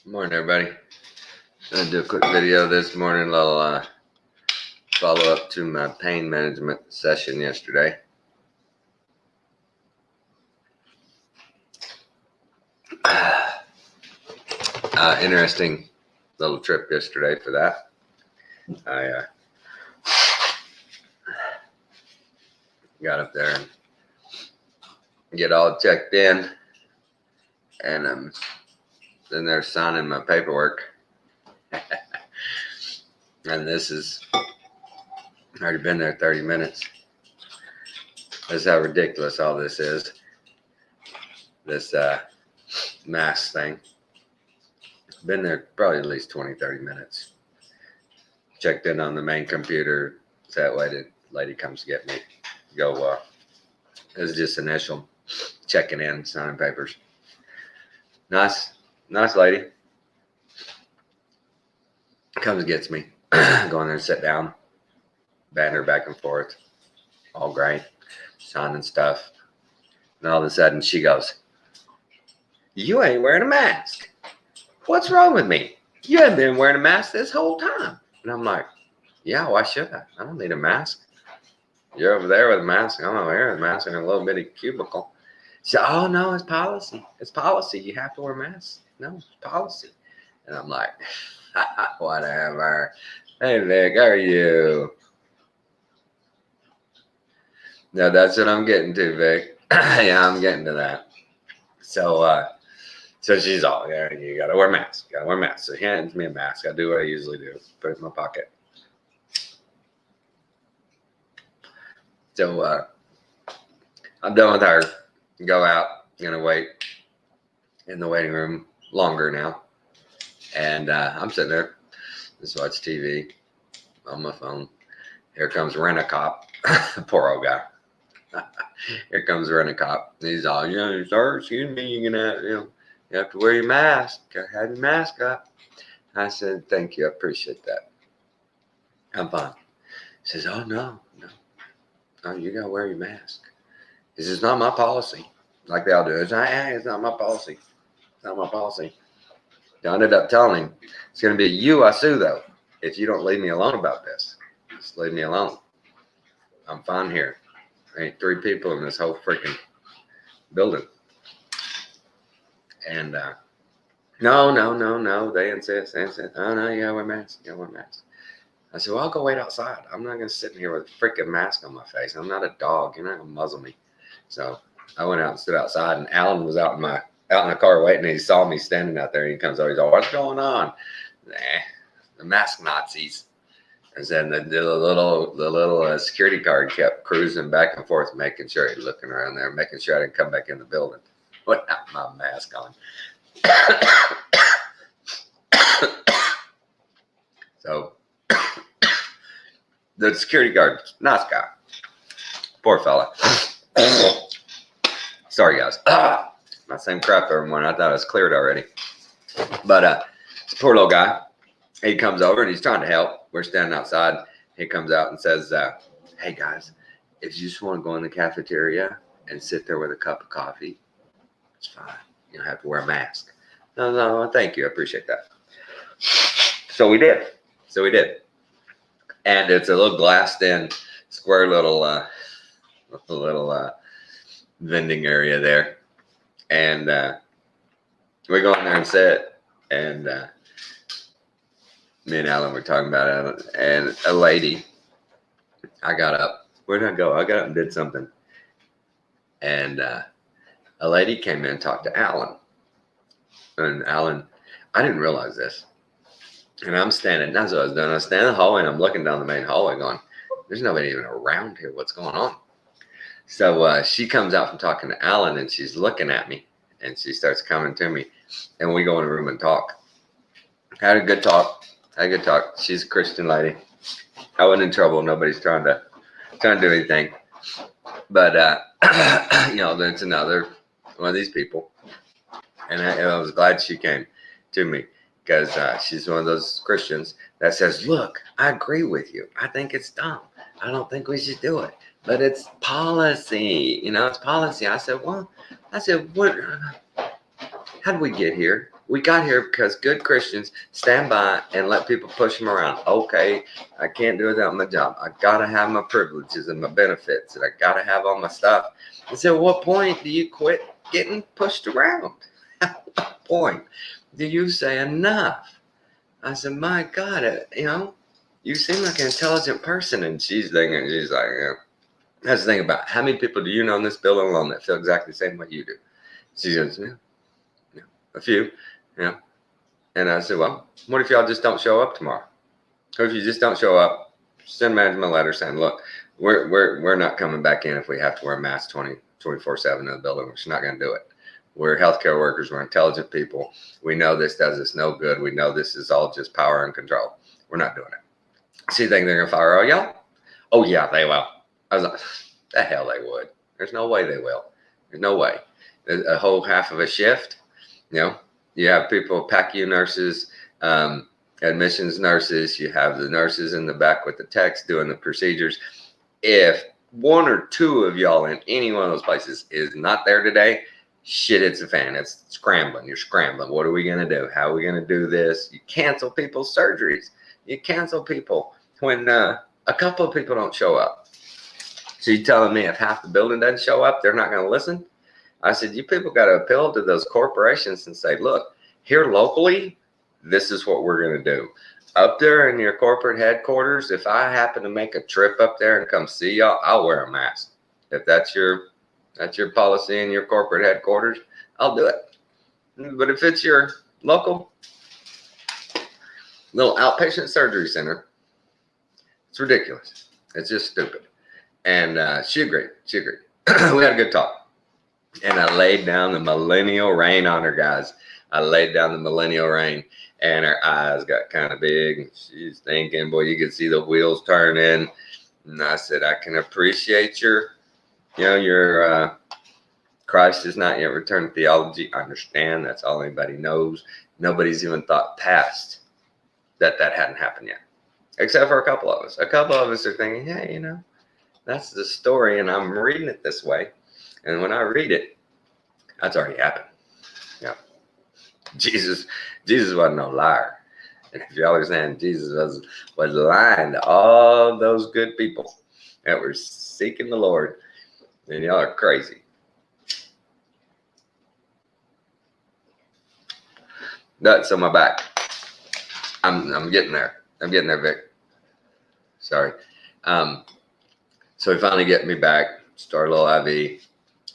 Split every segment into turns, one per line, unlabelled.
Morning, everybody. Gonna do a quick video this morning. A little follow up to my pain management session yesterday. Interesting little trip yesterday for that. I got up there and get all checked in, and then they're signing my paperwork. And this is already been there 30 minutes. That's how ridiculous all this is. This mask thing. Been there probably at least 20-30 minutes. Checked in on the main computer, so that way the lady comes to get me. It was just initial checking in, signing papers. Nice lady. Comes and gets me. Go in there and sit down. Banter back and forth. All great. Signing stuff. And all of a sudden she goes, "You ain't wearing a mask. What's wrong with me? You haven't been wearing a mask this whole time." And I'm like, "Yeah, why should I? I don't need a mask. You're over there with a mask. I'm over here with a mask in a little bitty cubicle." She said, "Oh, no, it's policy. It's policy. You have to wear masks. No, it's policy." And I'm like, whatever. Hey, Vic, how are you? No, that's what I'm getting to, Vic. Yeah, I'm getting to that. So she's all, "Yeah, you gotta wear a mask. You gotta wear a mask." So he hands me a mask. I do what I usually do. Put it in my pocket. So I'm done with her. Go out. I'm gonna wait in the waiting room longer now. And I'm sitting there, just watch TV on my phone. Here comes Rent-A-Cop. Poor old guy. Here comes Rent-A-Cop. He's all, "Sir, excuse me, you're gonna you have to wear your mask. Gotta have your mask up." I said, "Thank you, I appreciate that. I'm fine." He says, "Oh, no, you gotta wear your mask." He says, "It's not my policy." Like they all do. It's not my policy. It's not my policy. I ended up telling him, "It's gonna be you I sue, though, if you don't leave me alone about this. Just leave me alone. I'm fine here. There ain't 3 people in this whole freaking building." And no. They insist. "Oh, no, you gotta wear masks. You gotta wear masks." I said, "Well, I'll go wait outside. I'm not gonna sit in here with a freaking mask on my face. I'm not a dog. You're not gonna muzzle me." So I went out and stood outside, and Alan was out in the car waiting. And he saw me standing out there, and he comes over. He's all, "What's going on?" The mask Nazis. And then the little security guard kept cruising back and forth, making sure he's looking around there, making sure I didn't come back in the building without my mask on. So the security guard, nice guy. Poor fella. Sorry, guys. My same crap every morning. I thought it was cleared already. But it's a poor little guy. He comes over and he's trying to help. We're standing outside. He comes out and says, "Hey, guys, if you just want to go in the cafeteria and sit there with a cup of coffee, it's fine. You don't have to wear a mask." No, thank you. I appreciate that. So we did. And it's a little glassed-in, square little vending area there. And we go in there and sit. And me and Alan were talking about it. And a lady, I got up. Where did I go? I got up and did something. And a lady came in and talked to Alan. And Alan, I didn't realize this. And I'm standing, that's what I was doing. I was standing in the hallway and I'm looking down the main hallway going, "There's nobody even around here. What's going on?" So she comes out from talking to Alan and she's looking at me and she starts coming to me and we go in the room and talk. Had a good talk. She's a Christian lady. I wasn't in trouble. Nobody's trying to do anything. But, there's another one of these people. And I was glad she came to me. Because she's one of those Christians that says, "Look, I agree with you. I think it's dumb. I don't think we should do it. But it's policy. It's policy." I said, what? How did we get here? We got here because good Christians stand by and let people push them around. Okay, I can't do it without my job. I gotta have my privileges and my benefits, and I gotta have all my stuff. I said, what point do you quit getting pushed around? At what point do you say enough? I said, my God, you seem like an intelligent person. And she's like, that's the thing about it. How many people do you know in this building alone that feel exactly the same way you do? She goes, yeah, a few, And I said, well, what if y'all just don't show up tomorrow? Or if you just don't show up, send management a letter saying, look, we're not coming back in if we have to wear masks 24/7 in the building. We're just not going to do it. We're healthcare workers. We're intelligent people. We know this does us no good. We know this is all just power and control. We're not doing it. So you think they're going to fire all y'all? Oh, yeah, they will. I was like, the hell they would. There's no way they will. There's no way. A whole half of a shift, you have people, PACU nurses, admissions nurses. You have the nurses in the back with the techs doing the procedures. If one or two of y'all in any one of those places is not there today, shit hits the fan. It's scrambling. You're scrambling. What are we going to do? How are we going to do this? You cancel people's surgeries. You cancel people when a couple of people don't show up. So you telling me if half the building doesn't show up, they're not going to listen? I said, you people got to appeal to those corporations and say, look, here locally, this is what we're going to do. Up there in your corporate headquarters, if I happen to make a trip up there and come see y'all, I'll wear a mask. If that's your policy in your corporate headquarters, I'll do it. But if it's your local little outpatient surgery center, it's ridiculous. It's just stupid. And she agreed. We had a good talk. And I laid down the millennial rain on her, guys. I laid down the millennial rain, and her eyes got kind of big. She's thinking, boy, you could see the wheels turning. And I said, I can appreciate your Christ is not yet returned theology. I understand. That's all anybody knows. Nobody's even thought past that hadn't happened yet, except for a couple of us. A couple of us are thinking, hey, that's the story, and I'm reading it this way. And when I read it, that's already happened. Yeah. Jesus wasn't no liar. And if y'all are saying Jesus was lying to all those good people that were seeking the Lord, then y'all are crazy. Nuts on my back. I'm getting there. I'm getting there, Vic. Sorry. So he finally get me back. Start a little IV.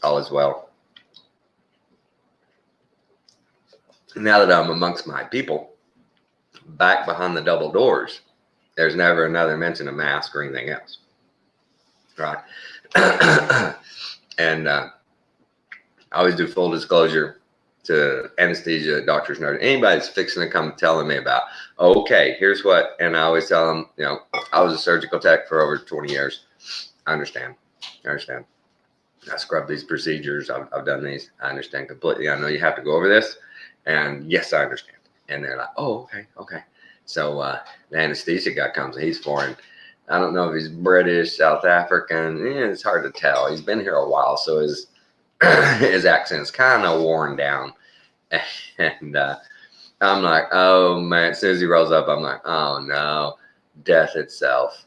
All is well. Now that I'm amongst my people, back behind the double doors, there's never another mention of mask or anything else. Right? And I always do full disclosure to anesthesia doctors, nurses, anybody that's fixing to come telling me about, okay, here's what, and I always tell them, I was a surgical tech for over 20 years. I understand. I scrub these procedures. I've done these. I understand completely. I know you have to go over this. And yes, I understand. And they're like, oh, okay. So the anesthesia guy comes and he's foreign. I don't know if he's British, South African. It's hard to tell. He's been here a while, so his accent's kind of worn down. And I'm like, oh, man. As soon as he rolls up, I'm like, oh, no, death itself.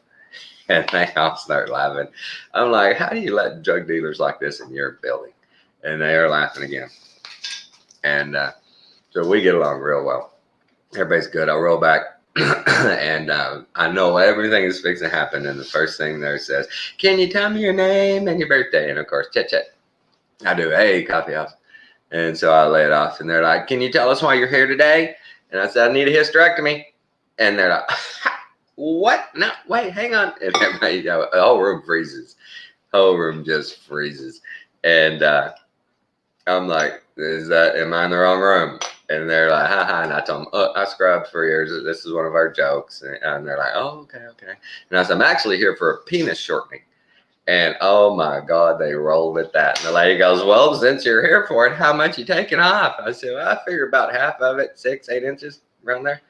And they all start laughing. I'm like, how do you let drug dealers like this in your building? And they are laughing again. And so we get along real well. Everybody's good. I roll back. And I know everything is fixing to happen. And the first thing there says, can you tell me your name and your birthday? And of course, chit. I do, hey, coffee house. And so I lay it off. And they're like, can you tell us why you're here today? And I said, I need a hysterectomy. And they're like, what? No, wait, hang on. And everybody, the whole room freezes. Whole room just freezes. And I'm like, am I in the wrong room? And they're like, ha. And I told them, I scrubbed for years. This is one of our jokes. And they're like, oh, okay. And I said, I'm actually here for a penis shortening. And oh my God, they rolled at that. And the lady goes, well, since you're here for it, how much you taking off? I said, well, I figure about half of it, 6-8 inches around there.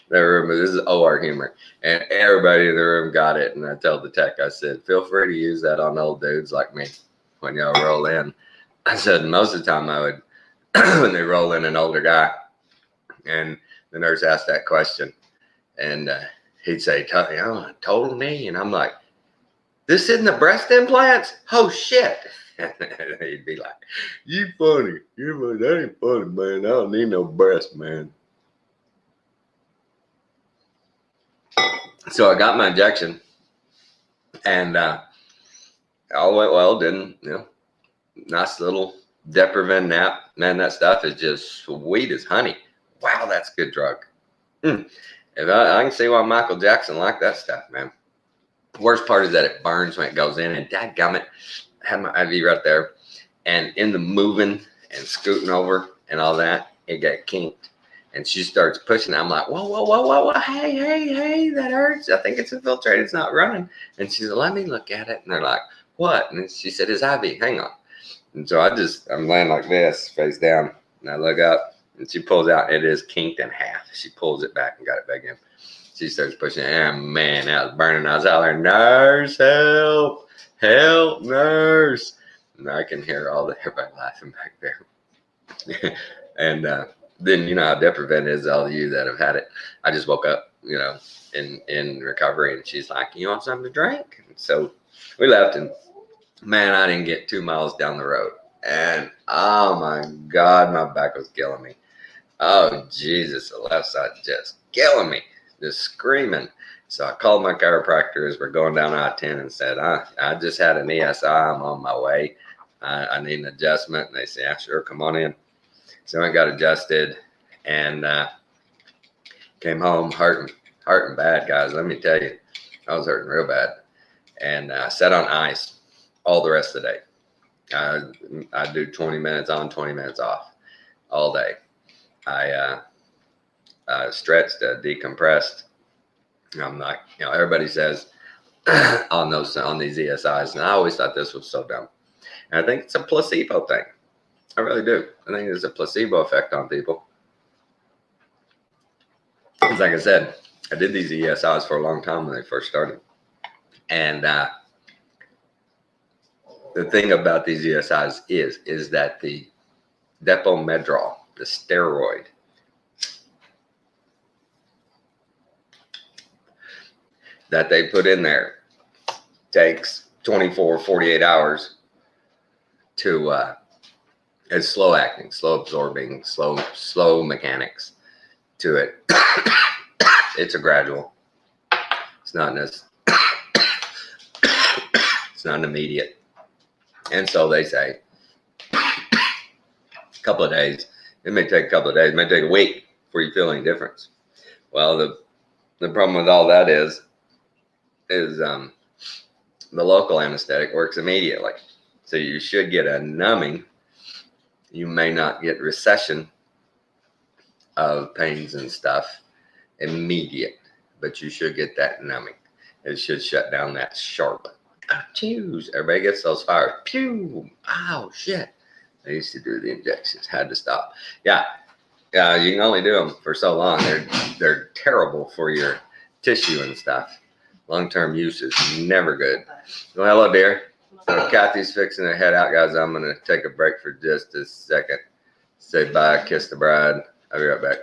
The room, this is OR humor, and everybody in the room got it. And I told the tech, I said, feel free to use that on old dudes like me when y'all roll in. I said, most of the time I would when they roll in an older guy, and the nurse asked that question, and he'd say, total knee. And I'm like, this isn't the breast implants? Oh, shit. He'd be like, you funny. You're like, that ain't funny, man. I don't need no breast, man. So I got my injection, and all went well. Didn't, nice little Depriven nap. Man, that stuff is just sweet as honey. Wow, that's good drug. If I can see why Michael Jackson liked that stuff, man. The worst part is that it burns when it goes in, and dadgummit, I had my IV right there, and in the moving and scooting over and all that, it got kinked. And she starts pushing. I'm like, whoa, hey, that hurts. I think it's infiltrated. It's not running. And she said, let me look at it. And they're like, what? And she said, it's IV. Hang on. And so I'm laying like this, face down, and I look up, and she pulls out. It is kinked in half. She pulls it back and got it back in. She starts pushing it. And man, that was burning. I was out there, nurse, help, nurse. And I can hear everybody laughing back there. And then, how Depriven is, all of you that have had it. I just woke up, in recovery, and she's like, you want something to drink? And so we left, and man, I didn't get 2 miles down the road. And oh my God, my back was killing me. Oh Jesus, the left side just killing me, just screaming. So I called my chiropractor as we're going down I-10 and said, I just had an ESI. I'm on my way. I need an adjustment. And they said, yeah, sure, come on in. So I got adjusted and came home hurting bad, guys. Let me tell you, I was hurting real bad. And sat on ice all the rest of the day. I do 20 minutes on, 20 minutes off all day. I stretched, decompressed. I'm like, everybody says on these ESIs, and I always thought this was so dumb. And I think it's a placebo thing. I really do. I think there's a placebo effect on people. Because like I said, I did these ESIs for a long time when they first started. And the thing about these ESIs is that the Depomedrol, the steroid, that they put in there takes 24, 48 hours to, it's slow acting, slow absorbing, slow mechanics to it. It's a gradual. It's not it's not immediate. And so they say a couple of days. It may take a couple of days. It may take a week before you feel any difference. Well, the problem with all that is the local anesthetic works immediately. So you should get a numbing. You may not get recession of pains and stuff immediate, but you should get that numbing. It should shut down that sharp. Chews. Everybody gets those fires. Pew. Ow, shit. I used to do the injections. Had to stop. Yeah. You can only do them for so long. They're terrible for your tissue and stuff. Long-term use is never good. Well, hello, dear. So Kathy's fixing to head out, guys. I'm going to take a break for just a second. Say bye, kiss the bride. I'll be right back.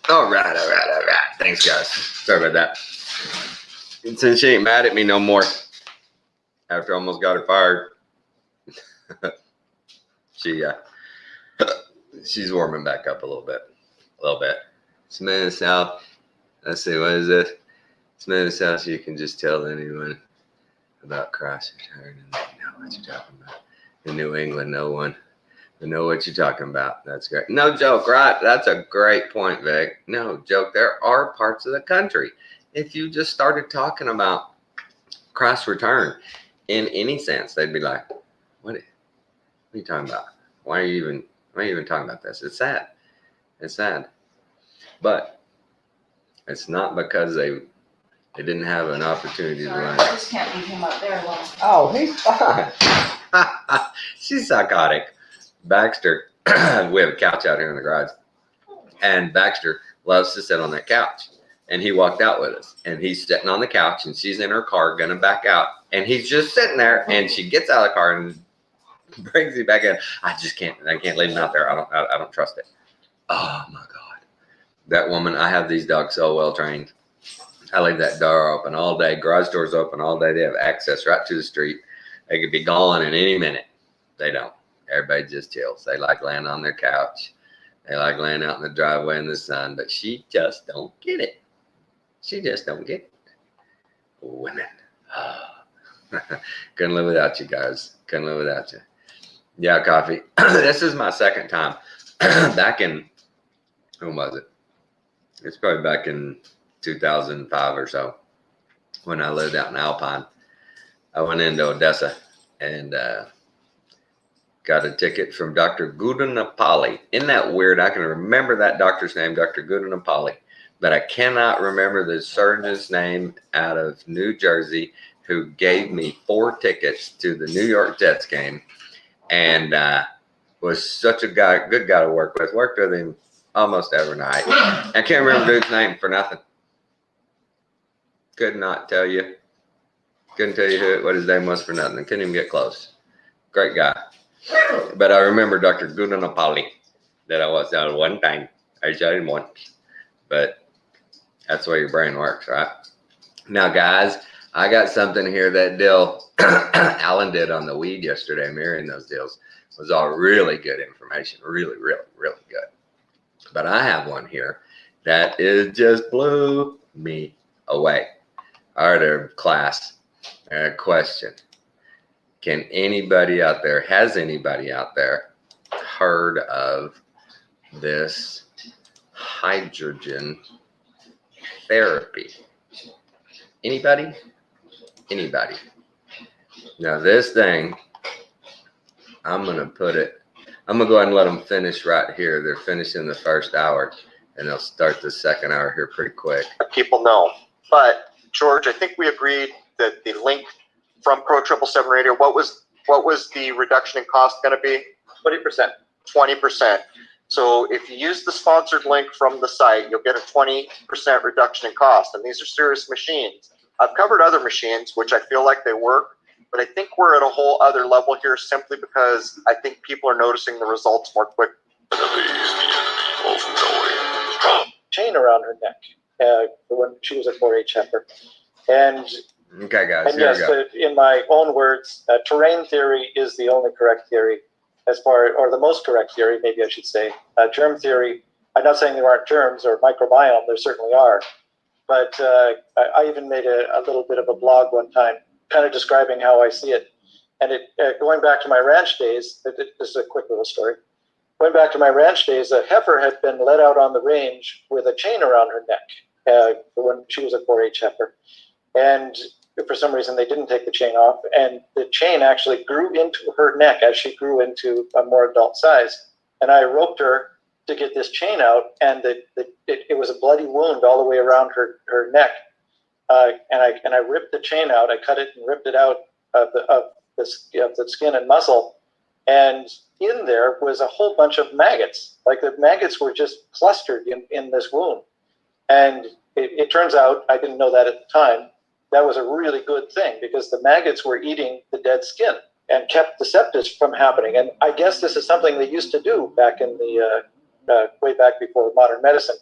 All right. Thanks, guys. Sorry about that. And since she ain't mad at me no more, after I almost got her fired, she's warming back up a little bit. Smooth South. Let's see, what is this? Smooth South, you can just tell anyone about cross return and they know what you're talking about. In New England, no one will know what you're talking about. That's great. No joke, right? That's a great point, Vic. No joke. There are parts of the country. If you just started talking about cross return in any sense, they'd be like, what are you talking about? Why are you even talking about this? It's sad. But it's not because they didn't have an opportunity to learn.
I just can't leave him up there long.
Oh, he's fine. She's psychotic. Baxter, we have a couch out here in the garage, and Baxter loves to sit on that couch. And he walked out with us, and he's sitting on the couch, and she's in her car gonna back out, and he's just sitting there, and she gets out of the car and brings him back in. I can't leave him out there. I don't trust it. Oh my God, that woman! I have these dogs so well trained. I leave that door open all day. Garage doors open all day. They have access right to the street. They could be gone in any minute. They don't. Everybody just chills. They like laying on their couch. They like laying out in the driveway in the sun. But she just don't get it. She just don't get it. Women. Oh. Couldn't live without you guys. Couldn't live without you. Yeah, coffee. This is my second time. Back in, when was it? It's probably back in 2005 or so, when I lived out in Alpine. I went into Odessa and got a ticket from Dr. Gudanapali. Isn't that weird? I can remember that doctor's name, Dr. Gudanapali, but I cannot remember the surgeon's name out of New Jersey who gave me 4 tickets to the New York Jets game, and was such a good guy to work with. Worked with him almost every night. I can't remember the dude's name for nothing. Could not tell you. Couldn't tell you what his name was for nothing. Couldn't even get close. Great guy. But I remember Dr. Gudanapali that I was out one time. I shot him once. But that's the way your brain works, right? Now, guys, I got something here. That deal Alan did on the weed yesterday, mirroring those deals, was all really good information. Really, really, really good. But I have one here that is just blew me away. All right, class. Question. Has anybody out there heard of this hydrogen therapy? Anybody? Now this thing, I'm going to go ahead and let them finish right here. They're finishing the first hour, and they'll start the second hour here pretty quick.
People know. But George, I think we agreed that the link from Pro 777 Radio, what was the reduction in cost going to be?
20%.
20%. So if you use the sponsored link from the site, you'll get a 20% reduction in cost. And these are serious machines. I've covered other machines, which I feel like they work, but I think we're at a whole other level here simply because I think people are noticing the results more quick.
Chain around her neck when she was a 4-H heifer. And
okay, guys,
and yes, in my own words, terrain theory is the only correct theory or the most correct theory, maybe I should say. Germ theory, I'm not saying there aren't germs or microbiome, there certainly are. But I even made a little bit of a blog one time, kind of describing how I see it. And going back to my ranch days, this is a quick little story. Going back to my ranch days, a heifer had been let out on the range with a chain around her neck when she was a 4-H heifer. And for some reason, they didn't take the chain off. And the chain actually grew into her neck as she grew into a more adult size. And I roped her to get this chain out, and it was a bloody wound all the way around her neck. And I ripped the chain out. I cut it and ripped it out of the skin and muscle. And in there was a whole bunch of maggots. Like the maggots were just clustered in this wound. And it turns out, I didn't know that at the time, that was a really good thing because the maggots were eating the dead skin and kept the sepsis from happening. And I guess this is something they used to do back in the way back before modern medicine.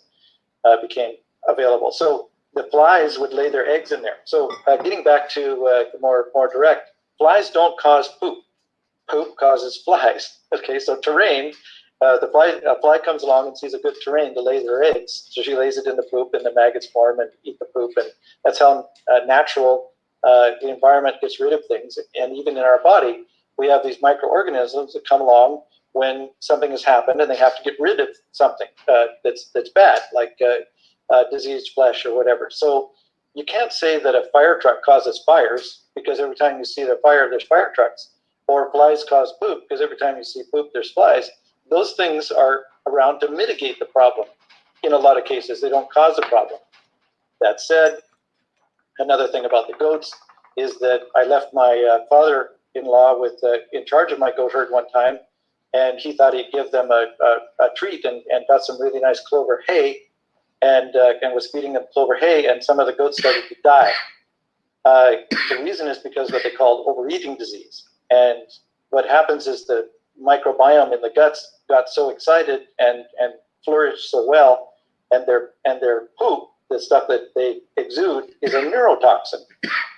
became available. So the flies would lay their eggs in there. So getting back to more direct, flies don't cause poop. Poop causes flies. Okay, so terrain, a fly comes along and sees a good terrain to lay their eggs. So she lays it in the poop, and the maggots form and eat the poop. And that's how natural the environment gets rid of things. And even in our body, we have these microorganisms that come along when something has happened and they have to get rid of something that's bad, like diseased flesh or whatever. So you can't say that a fire truck causes fires, because every time you see the fire, there's fire trucks, or flies cause poop, because every time you see poop, there's flies. Those things are around to mitigate the problem. In a lot of cases, they don't cause a problem. That said, another thing about the goats is that I left my father-in-law with in charge of my goat herd one time, and he thought he'd give them a treat, and got some really nice clover hay, and was feeding them clover hay, and some of the goats started to die. The reason is because of what they called overeating disease. And what happens is the microbiome in the guts got so excited and flourished so well, and their poop, the stuff that they exude, is a neurotoxin.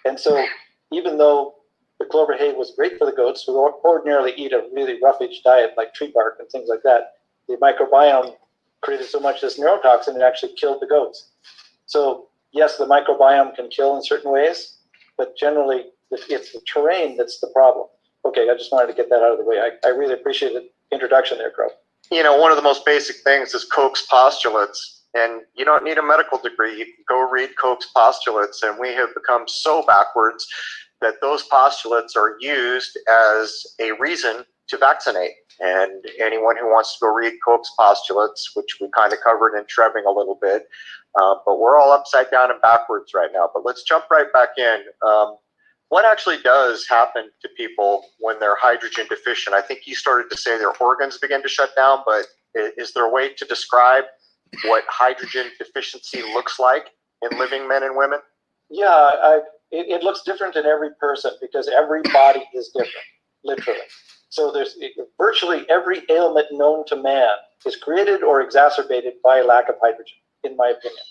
And so even though the clover hay was great for the goats, who ordinarily eat a really roughage diet like tree bark and things like that, the microbiome created so much of this neurotoxin it actually killed the goats. So yes, the microbiome can kill in certain ways, but generally it's the terrain that's the problem. Okay, I just wanted to get that out of the way. I really appreciate the introduction there, Crow.
You know, one of the most basic things is Koch's postulates, and you don't need a medical degree. You can go read Koch's postulates, and we have become so backwards that those postulates are used as a reason to vaccinate. And anyone who wants to go read Koch's postulates, which we kind of covered in Trebbing a little bit, but we're all upside down and backwards right now. But let's jump right back in. What actually does happen to people when they're hydrogen deficient? I think you started to say their organs begin to shut down, but is there a way to describe what hydrogen deficiency looks like in living men and women?
Yeah, it looks different in every person because every body is different, literally. So there's virtually every ailment known to man is created or exacerbated by a lack of hydrogen, in my opinion.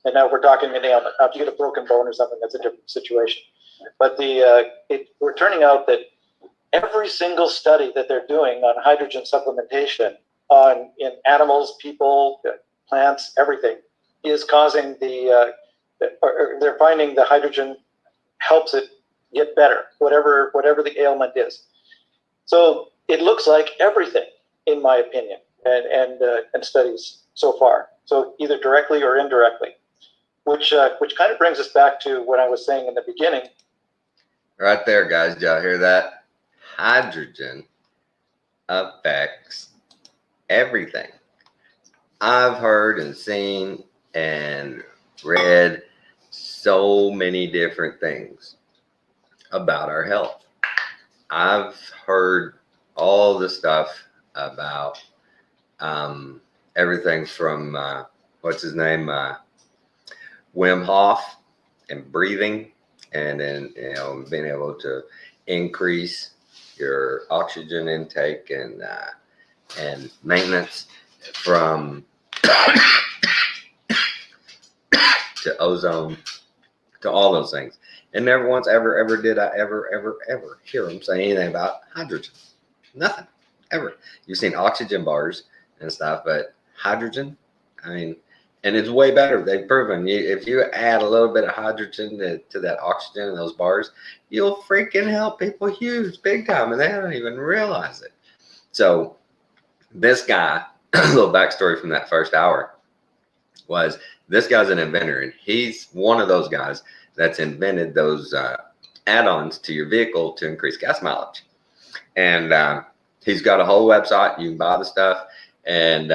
And now we're talking an ailment. Now, if you get a broken bone or something, that's a different situation. But we're turning out that every single study that they're doing on hydrogen supplementation in animals, people, plants, everything, is causing or they're finding the hydrogen helps it get better, whatever the ailment is. So it looks like everything, in my opinion, and studies so far. So either directly or indirectly, which kind of brings us back to what I was saying in the beginning.
Right there, guys. Did y'all hear that? Hydrogen affects everything. I've heard and seen and read so many different things about our health. I've heard all the stuff about everything from what's his name, Wim Hof, and breathing, and then being able to increase your oxygen intake and maintenance from to ozone to all those things. And never once ever did I ever hear them say anything about hydrogen. Nothing, ever. You've seen oxygen bars and stuff, but hydrogen, I mean, and it's way better. They've proven if you add a little bit of hydrogen to that oxygen in those bars, you'll freaking help people huge, big time, and they don't even realize it. So this guy, a little backstory from that first hour, was this guy's an inventor, and he's one of those guys that's invented those add-ons to your vehicle to increase gas mileage. And he's got a whole website. You can buy the stuff, and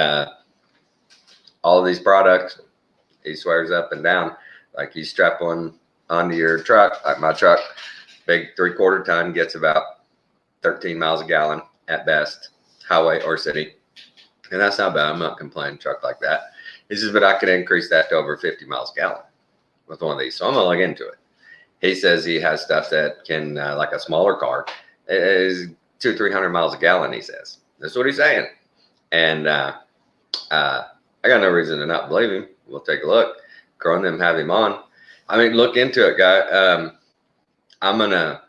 all of these products, he swears up and down, like you strap one onto your truck, like my truck, big 3/4 ton, gets about 13 miles a gallon at best, highway or city. And that's not bad. I'm not complaining truck like that. He says, but I could increase that to over 50 miles a gallon with one of these. So I'm gonna look into it. He says he has stuff that can, like a smaller car, is 200-300 miles a gallon, he says. That's what he's saying. And I got no reason to not believe him. we'll take a look. Crow and them have him on. I mean, look into it, guy. I'm gonna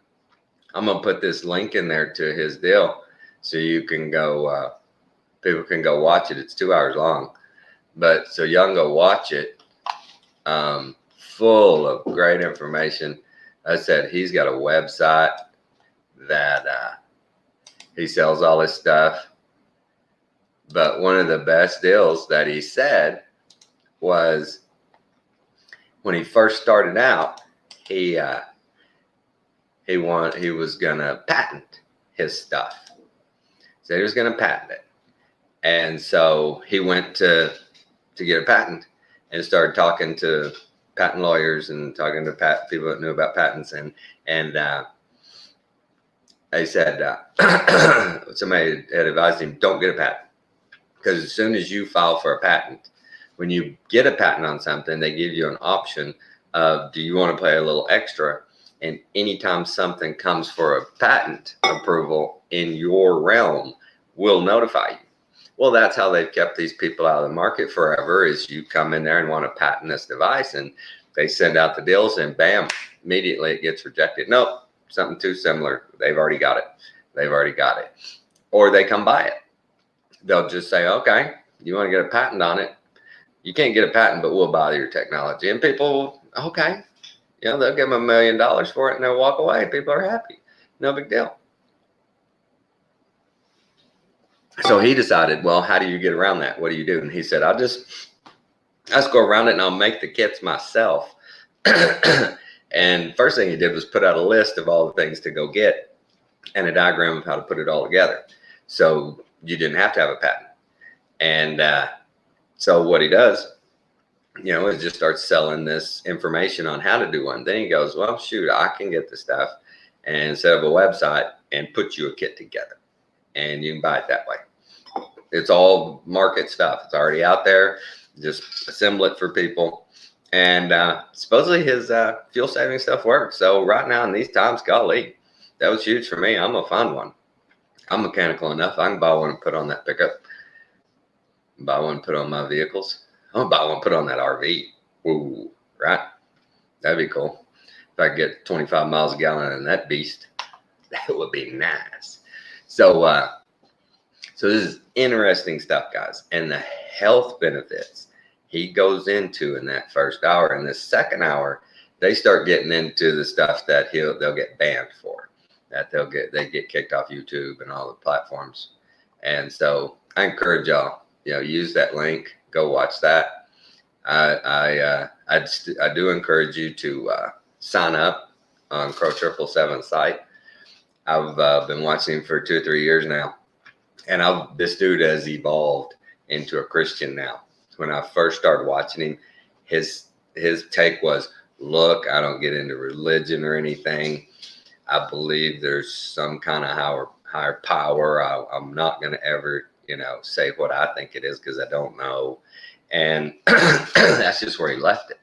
put this link in there to his deal, so you can go. People can go watch it. It's 2 hours long, but so y'all can go watch it. Full of great information. I said he's got a website that he sells all his stuff. But one of the best deals that he said was when he first started out, he was gonna patent his stuff. So he was gonna patent it, and so he went to get a patent and started talking to patent lawyers and talking to people that knew about patents, and they said somebody had advised him, don't get a patent, because as soon as you file for a patent, when you get a patent on something, they give you an option of, do you want to pay a little extra? And anytime something comes for a patent approval in your realm, we'll notify you. Well, that's how they've kept these people out of the market forever, is you come in there and want to patent this device, and they send out the deals, and bam, immediately it gets rejected. Nope, something too similar. They've already got it. Or they come buy it. They'll just say, okay, you want to get a patent on it? You can't get a patent, but we'll buy your technology. And people, okay, they'll give them $1 million for it and they'll walk away. People are happy. No big deal. So he decided, well, how do you get around that? What do you do? And he said, I'll just go around it and I'll make the kits myself. And first thing he did was put out a list of all the things to go get and a diagram of how to put it all together. So you didn't have to have a patent. And so what he does, is just starts selling this information on how to do one. Then he goes, well, shoot, I can get the stuff and set up a website and put you a kit together. And you can buy it that way. It's all market stuff. It's already out there. Just assemble it for people. And supposedly his fuel saving stuff works. So right now in these times, golly, that was huge for me. I'm going to find one. I'm mechanical enough. I can buy one and put on that pickup. Buy one, put on my vehicles. I'm going to buy one, put on that RV. Woo, right? That'd be cool. If I could get 25 miles a gallon in that beast, that would be nice. So this is interesting stuff, guys. And the health benefits he goes into in that first hour. In the second hour, they start getting into the stuff that they'll get banned for, that they get kicked off YouTube and all the platforms. And so I encourage y'all, use that link, go watch that. I do encourage you to sign up on Crow 777's site. I've been watching him for 2 or 3 years now, and this dude has evolved into a Christian now. When I first started watching him, his take was, look, I don't get into religion or anything. I believe there's some kind of higher power. I'm not going to ever, say what I think it is, because I don't know. And that's just where he left it.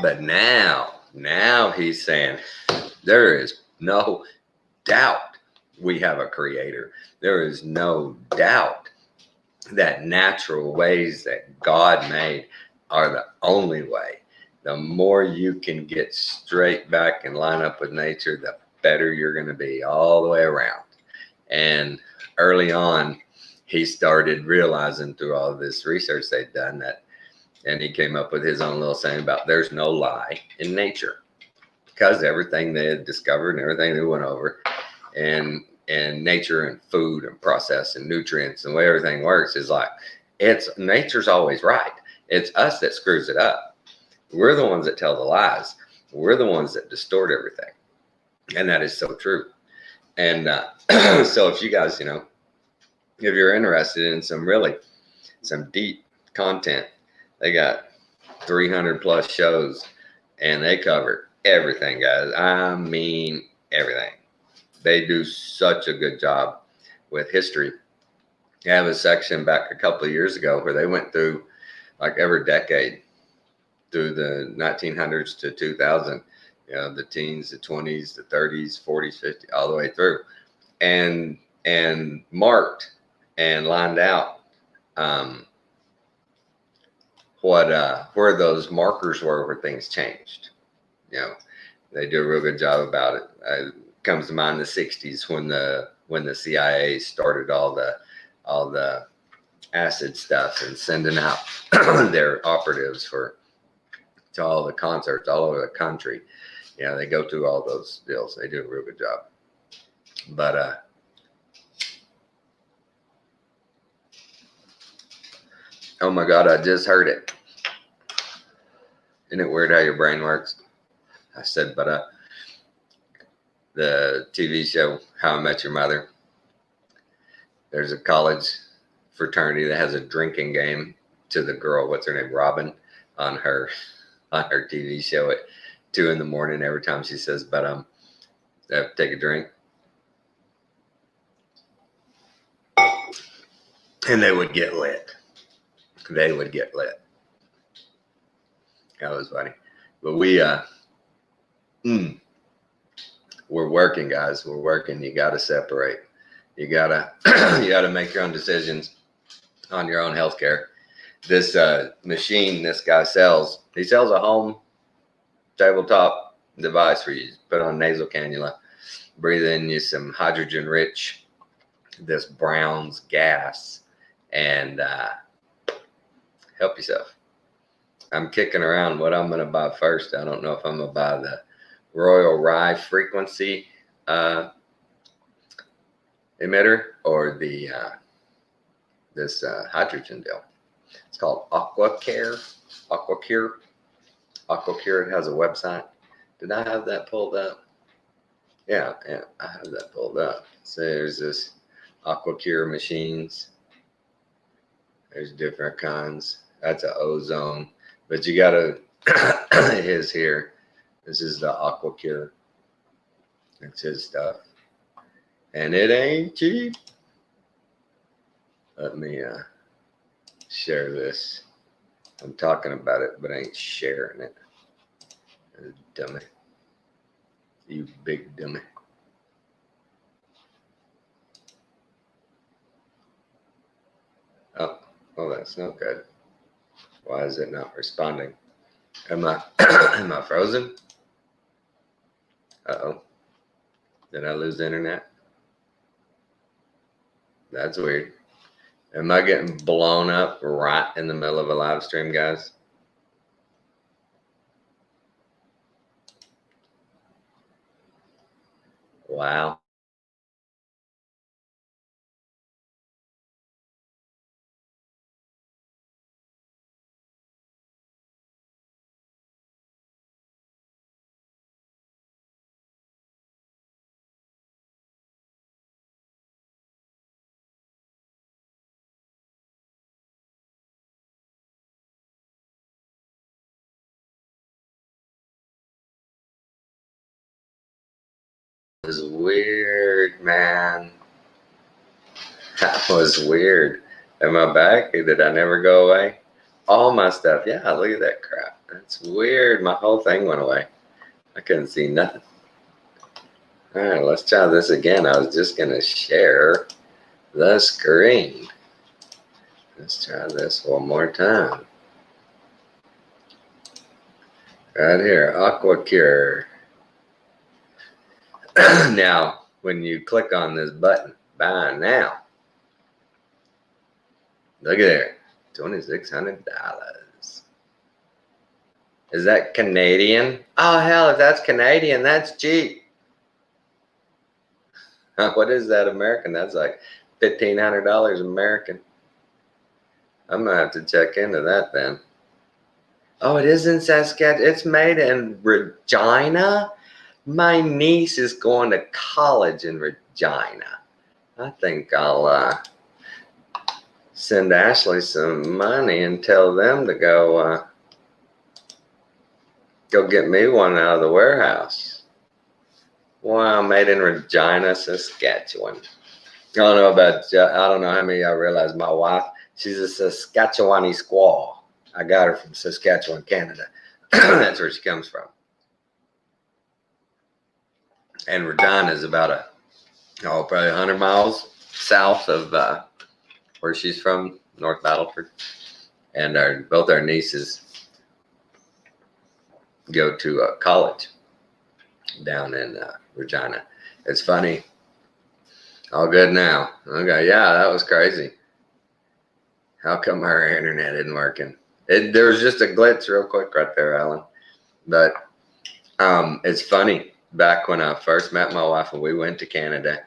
But now he's saying there is no doubt we have a creator. There is no doubt that natural ways that God made are the only way. The more you can get straight back and line up with nature, the better you're going to be all the way around. And early on, he started realizing through all of this research they'd done that, and he came up with his own little saying about there's no lie in nature, because everything they had discovered and everything they went over, and nature and food and process and nutrients and the way everything works is like, nature's always right. It's us that screws it up. We're the ones that tell the lies. We're the ones that distort everything. And that is so true. And so if you guys, if you're interested in some deep content, they got 300 plus shows and they cover everything, guys. I mean, everything. They do such a good job with history. They have a section back a couple of years ago where they went through like every decade through the 1900s to 2000, the teens, the 20s, the 30s, 40s, 50s, all the way through, and marked and lined out where those markers were where things changed. You know, they do a real good job about it. It comes to mind the '60s when the CIA started all the acid stuff and sending out their operatives to all the concerts all over the country. You know, they go through all those deals. They do a real good job. But oh my God, I just heard it. Isn't it weird how your brain works? I said, the TV show How I Met Your Mother, there's a college fraternity that has a drinking game to the girl, what's her name, Robin, on her TV show at 2 a.m. every time she says, take a drink. And they would get lit. They would get lit. That was funny. But we're working, guys. We're working. You got to separate. You gotta make your own decisions on your own healthcare. This machine this guy sells, he sells a home tabletop device for you. Put on nasal cannula, breathe in you some hydrogen-rich, this Brown's gas, and help yourself. I'm kicking around what I'm going to buy first. I don't know if I'm going to buy the Royal Rye frequency emitter or the this hydrogen deal. It's called AquaCare. It has a website. Did I have that pulled up? Yeah, I have that pulled up. So there's this AquaCare machines. There's different kinds. That's an ozone. But you gotta, his here. This is the AquaCare. It's his stuff. And it ain't cheap. Let me share this. I'm talking about it, but I ain't sharing it. Dummy. You big dummy. Oh, well, that's not good. Why is it not responding? Am I am I frozen? Uh-oh. Did I lose the internet? That's weird. Am I getting blown up right in the middle of a live stream, guys? Wow. That was weird, man. That was weird. Am I back? Did I never go away? All my stuff. Yeah, look at that crap. That's weird. My whole thing went away. I couldn't see nothing. All right, let's try this again. I was just going to share the screen. Let's try this one more time. Right here, AquaCure. Now, when you click on this button, buy now. Look at there, $2,600. Is that Canadian? Oh, hell, if that's Canadian, that's cheap. What is that American? That's like $1,500 American. I'm going to have to check into that then. Oh, it is in Saskatchewan. It's made in Regina. My niece is going to college in Regina. I think I'll send Ashley some money and tell them to go get me one out of the warehouse. Wow, made in Regina, Saskatchewan. I don't know how many of y'all realize my wife, she's a Saskatchewani squaw. I got her from Saskatchewan, Canada. That's where she comes from. And Regina is about probably 100 miles south of where she's from, North Battleford, and both our nieces go to college down in Regina. It's funny. All good now. Okay, yeah, that was crazy. How come our internet isn't working? There was just a glitch real quick right there, Alan. But it's funny. Back when I first met my wife and we went to Canada,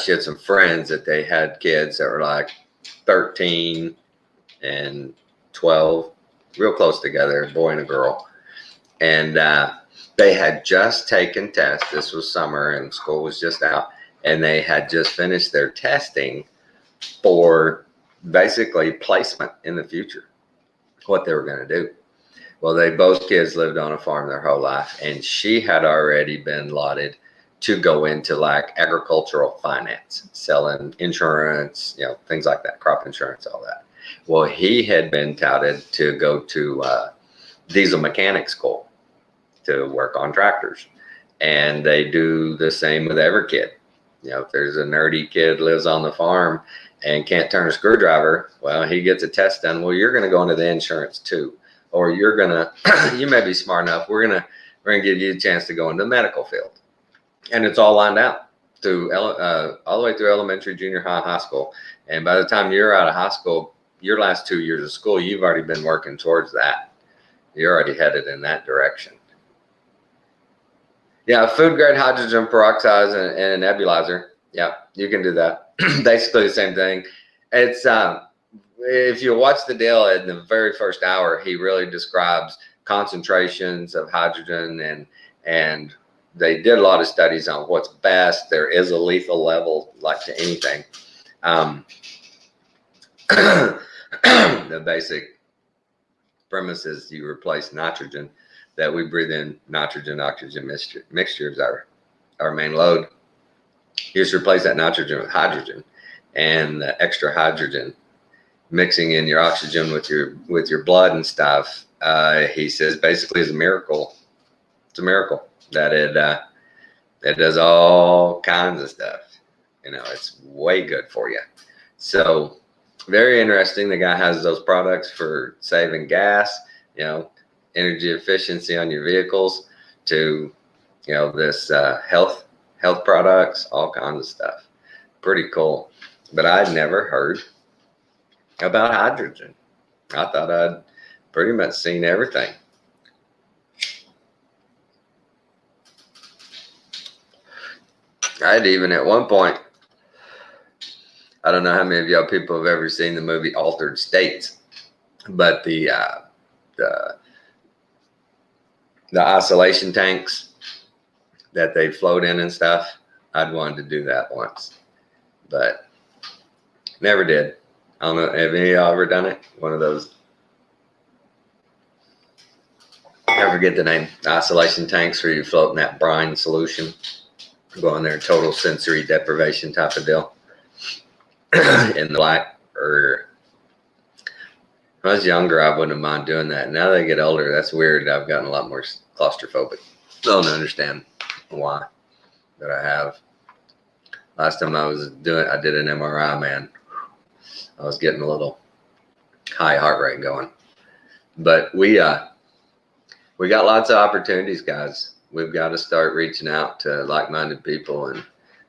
she had some friends that they had kids that were like 13 and 12, real close together, a boy and a girl. And they had just taken tests. This was summer and school was just out. And they had just finished their testing for basically placement in the future, what they were going to do. Well, both kids lived on a farm their whole life, and she had already been lauded to go into like agricultural finance, selling insurance, things like that, crop insurance, all that. Well, he had been touted to go to diesel mechanic school to work on tractors, and they do the same with every kid. If there's a nerdy kid lives on the farm and can't turn a screwdriver, well, he gets a test done. Well, you're going to go into the insurance too, or you're going to, you may be smart enough. We're going to give you a chance to go into the medical field. And it's all lined out through all the way through elementary, junior high, high school. And by the time you're out of high school, your last 2 years of school, you've already been working towards that. You're already headed in that direction. Yeah, food grade hydrogen peroxide and a nebulizer. Yeah, you can do that. Basically the same thing. It's if you watch the deal in the very first hour, he really describes concentrations of hydrogen and they did a lot of studies on what's best. There is a lethal level like to anything. The basic premise is you replace nitrogen, that we breathe in nitrogen oxygen mixture is our main load. You just replace that nitrogen with hydrogen, and the extra hydrogen mixing in your oxygen with your blood and stuff, he says basically is a miracle. It's a miracle that it does all kinds of stuff. It's way good for you. So very interesting. The guy has those products for saving gas, energy efficiency on your vehicles, to this health products, all kinds of stuff. Pretty cool. But I'd never heard about hydrogen. I thought I'd pretty much seen everything. I'd even at one point, I don't know how many of y'all people have ever seen the movie Altered States, but the isolation tanks that they float in and stuff, I'd wanted to do that once, but never did. I don't know, have any of y'all ever done it? One of those, I forget the name, isolation tanks where you float in that brine solution, go in there, total sensory deprivation type of deal. In the black, or when I was younger, I wouldn't mind doing that. Now that I get older, that's weird. I've gotten a lot more claustrophobic. I don't understand why, but I have. Last time I did an MRI, man. I was getting a little high heart rate going. But we got lots of opportunities, guys. We've got to start reaching out to like-minded people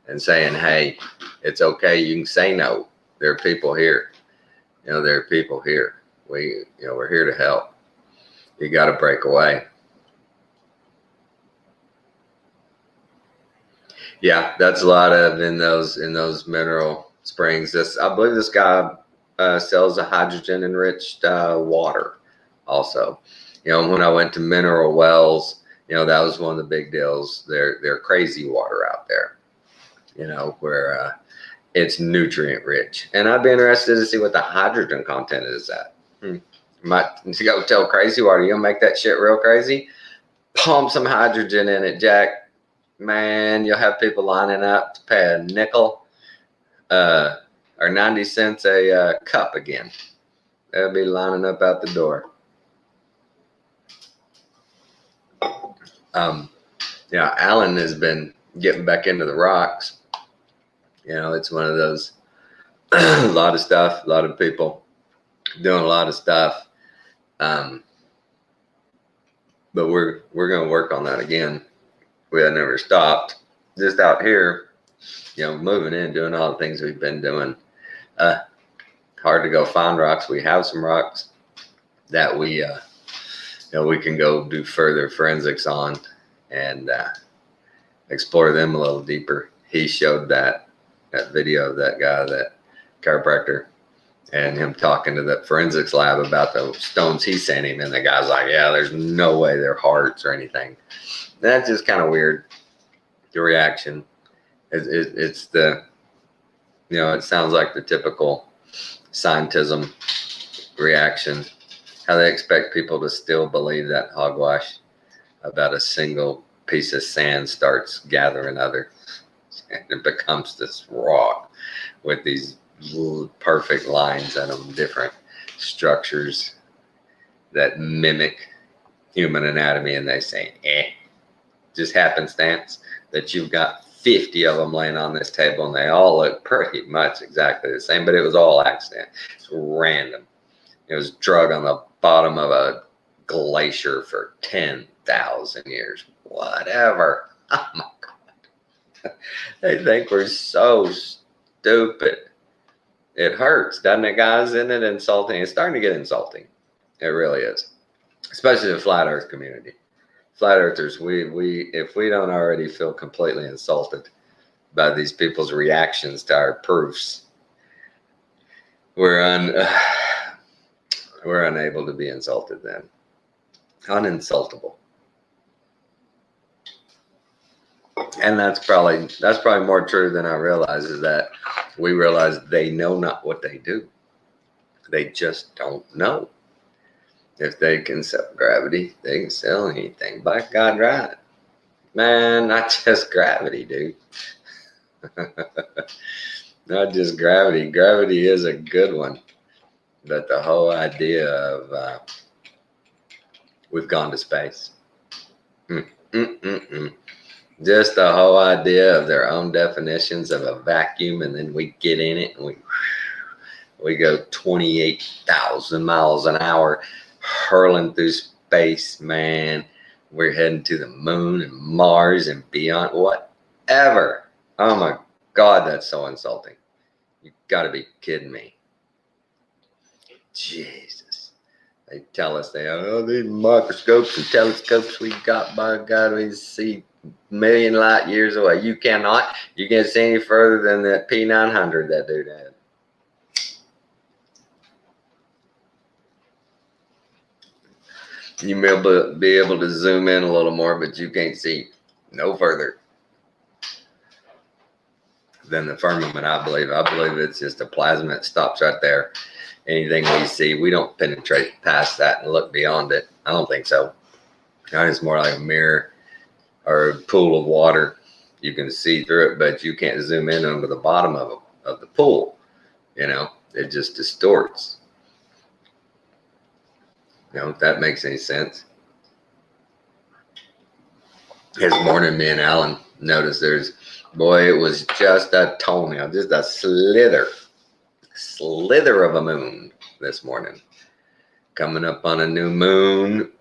and saying, hey, it's okay. You can say no. There are people here. There are people here. We're here to help. You got to break away. Yeah, that's a lot of in those mineral springs. I believe this guy sells a hydrogen enriched water also. When I went to Mineral Wells, that was one of the big deals. They're crazy water out there. Where it's nutrient rich. And I'd be interested to see what the hydrogen content is at. Might go tell crazy water, you'll make that shit real crazy. Pump some hydrogen in it, Jack. Man, you'll have people lining up to pay a nickel or 90 cents a cup again. They'll be lining up out the door. Alan has been getting back into the rocks. It's one of those, a lot of stuff, a lot of people doing a lot of stuff. But we're going to work on that again. We had never stopped. Just out here, moving in, doing all the things we've been doing. Hard to go find rocks. We have some rocks that we can go do further forensics on and explore them a little deeper. He showed that video of that guy, that chiropractor, and him talking to the forensics lab about the stones he sent him, and the guy's like, yeah, there's no way they're hearts or anything. That's just kind of weird, the reaction. It's the, it sounds like the typical scientism reaction, how they expect people to still believe that hogwash about a single piece of sand starts gathering other, and it becomes this rock with these little perfect lines in them, different structures that mimic human anatomy, and they say, just happenstance that you've got 50 of them laying on this table, and they all look pretty much exactly the same, but it was all accident. It's random. It was drug on the bottom of a glacier for 10,000 years. Whatever. Oh my God. They think we're so stupid. It hurts, doesn't it, guys? Isn't it insulting? It's starting to get insulting. It really is. Especially the flat earth community. Flat earthers, we if we don't already feel completely insulted by these people's reactions to our proofs, we're unable to be insulted then. Uninsultable. And that's probably more true than I realize, is that we realize they know not what they do. They just don't know. If they can sell gravity, they can sell anything. By God, right? Man, not just gravity, dude. Not just gravity. Gravity is a good one. But the whole idea of we've gone to space. Just the whole idea of their own definitions of a vacuum, and then we get in it and we go 28,000 miles an hour hurling through space, man. We're heading to the moon and Mars and beyond, whatever. Oh my God, that's so insulting. You gotta be kidding me. Jesus. They tell us these microscopes and telescopes we got, by God, we see a million light years away. You cannot. You can't see any further than that P900 that dude had. You may be able to zoom in a little more, but you can't see no further than the firmament, I believe. I believe it's just a plasma. It stops right there. Anything we see, we don't penetrate past that and look beyond it. I don't think so. It's more like a mirror or a pool of water. You can see through it, but you can't zoom in under the bottom of the pool. It just distorts. If that makes any sense. This morning, me and Alan noticed it was just a toenail, just a slither of a moon this morning. Coming up on a new moon.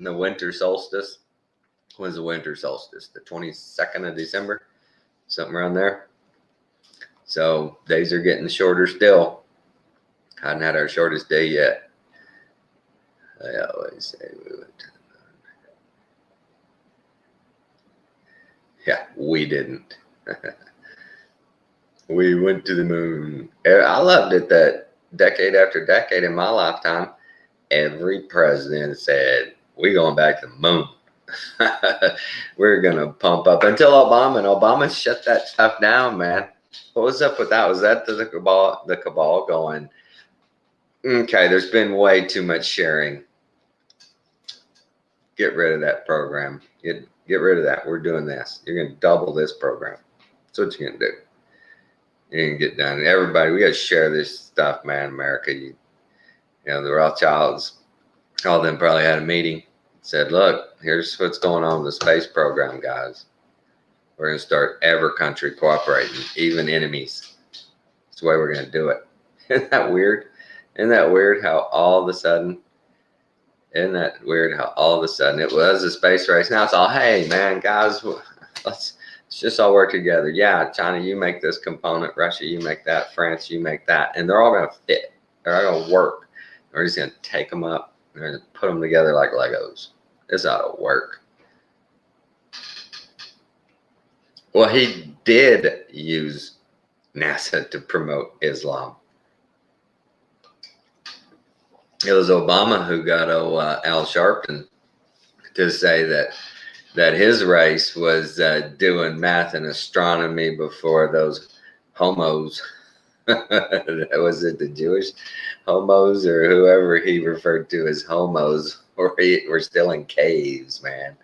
The winter solstice. When's the winter solstice? The 22nd of December? Something around there. So days are getting shorter still. Hadn't had our shortest day yet. I always say we went to the moon. Yeah, we didn't. We went to the moon. I loved it that decade after decade in my lifetime, every president said, we're going back to the moon. We're going to pump up until Obama, and Obama shut that stuff down, man. What was up with that? Was that the cabal going, okay, there's been way too much sharing. Get rid of that program. Get rid of that. We're doing this. You're going to double this program. That's what you're going to do. You're going to get done. Everybody, we got to share this stuff, man. America, the Rothschilds, all of them probably had a meeting. Said, look, here's what's going on with the space program, guys. We're going to start every country cooperating, even enemies. That's the way we're going to do it. Isn't that weird? Isn't that weird how all of a sudden, it was a space race? Now it's all, hey, man, guys, let's just all work together. Yeah, China, you make this component. Russia, you make that. France, you make that. And they're all going to fit. They're all going to work. We're just going to take them up and put them together like Legos. This ought to work. Well, he did use NASA to promote Islam. It was Obama who got Al Sharpton to say that his race was doing math and astronomy before those homos. Was it the Jewish homos or whoever he referred to as homos were still in caves, man?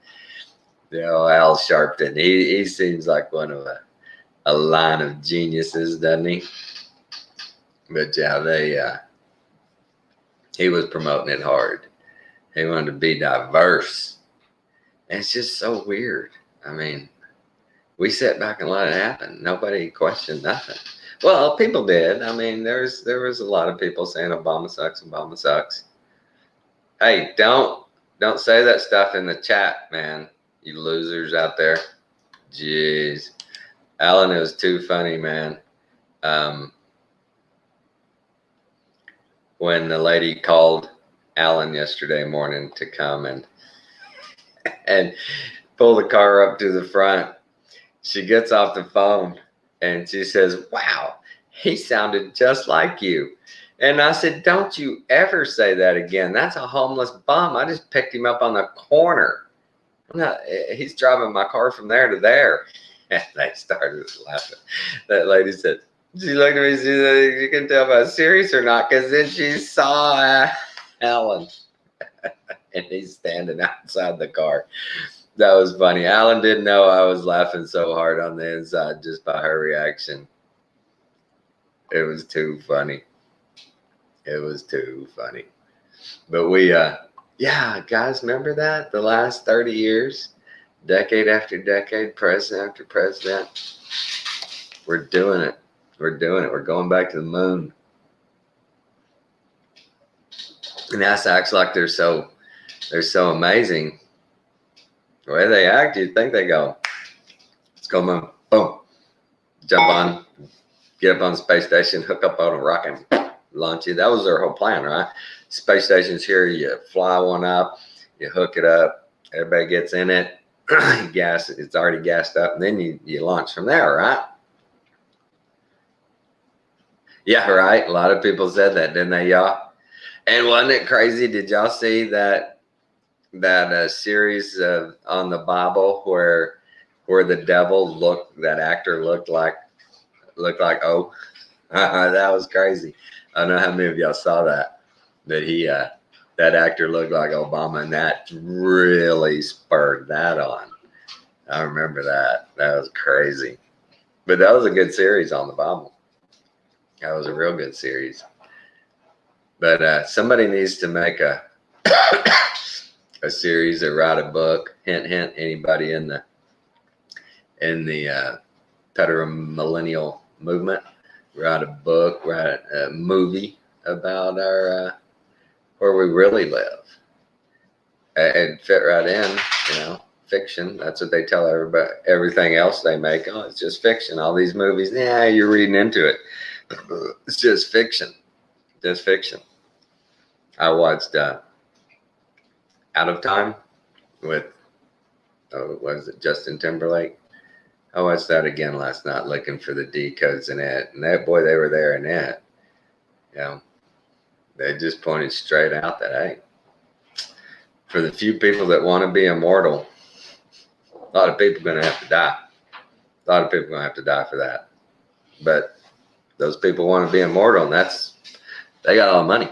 You know, Al Sharpton, he seems like one of a line of geniuses, doesn't he? But yeah, he was promoting it hard. He wanted to be diverse. And it's just so weird. I mean, we sat back and let it happen. Nobody questioned nothing. Well, people did. I mean, there was a lot of people saying Obama sucks, Obama sucks. Hey, don't say that stuff in the chat, man. You losers out there. Jeez. Alan, it was too funny, man. When the lady called Alan yesterday morning to come and pull the car up to the front, she gets off the phone and she says, wow, he sounded just like you. And I said, don't you ever say that again. That's a homeless bum. I just picked him up on the corner. He's driving my car from there to there. And they started laughing. That lady said, she looked at me and said, you can tell if I was serious or not, because then she saw Alan. And he's standing outside the car. That was funny. Alan didn't know I was laughing so hard on the inside just by her reaction. It was too funny. It was too funny. But we, yeah, guys, remember that? The last 30 years, decade after decade, president after president. We're doing it. We're doing it. We're going back to the moon. And NASA acts like they're so amazing. The way they act, you'd think they go, let's go moon, boom, jump on, get up on the space station, hook up on a rocket, launch it. That was their whole plan, right? Space station's here, you fly one up, you hook it up, everybody gets in it, gas, it's already gassed up, and then you launch from there, right? Yeah, right. A lot of people said that, didn't they, y'all? And wasn't it crazy? Did y'all see that series on the Bible where the devil that actor looked like oh, that was crazy. I don't know how many of y'all saw that that actor looked like Obama, and that really spurred that on. I remember that. That was crazy. But that was a good series on the Bible. That was a real good series. But somebody needs to make a series or write a book. Hint, hint. Anybody in the petromillennial movement, write a book, write a movie about our where we really live. It'd fit right in, fiction. That's what they tell everybody. Everything else they make, oh, it's just fiction. All these movies, yeah, you're reading into it. It's just fiction. Just fiction. I watched Out of Time with, was it Justin Timberlake? I watched that again last night, looking for the D codes in it. And that boy, they were there in it. They just pointed straight out that, hey, for the few people that want to be immortal, a lot of people are going to have to die. A lot of people are going to have to die for that. But those people want to be immortal, and they got all the money.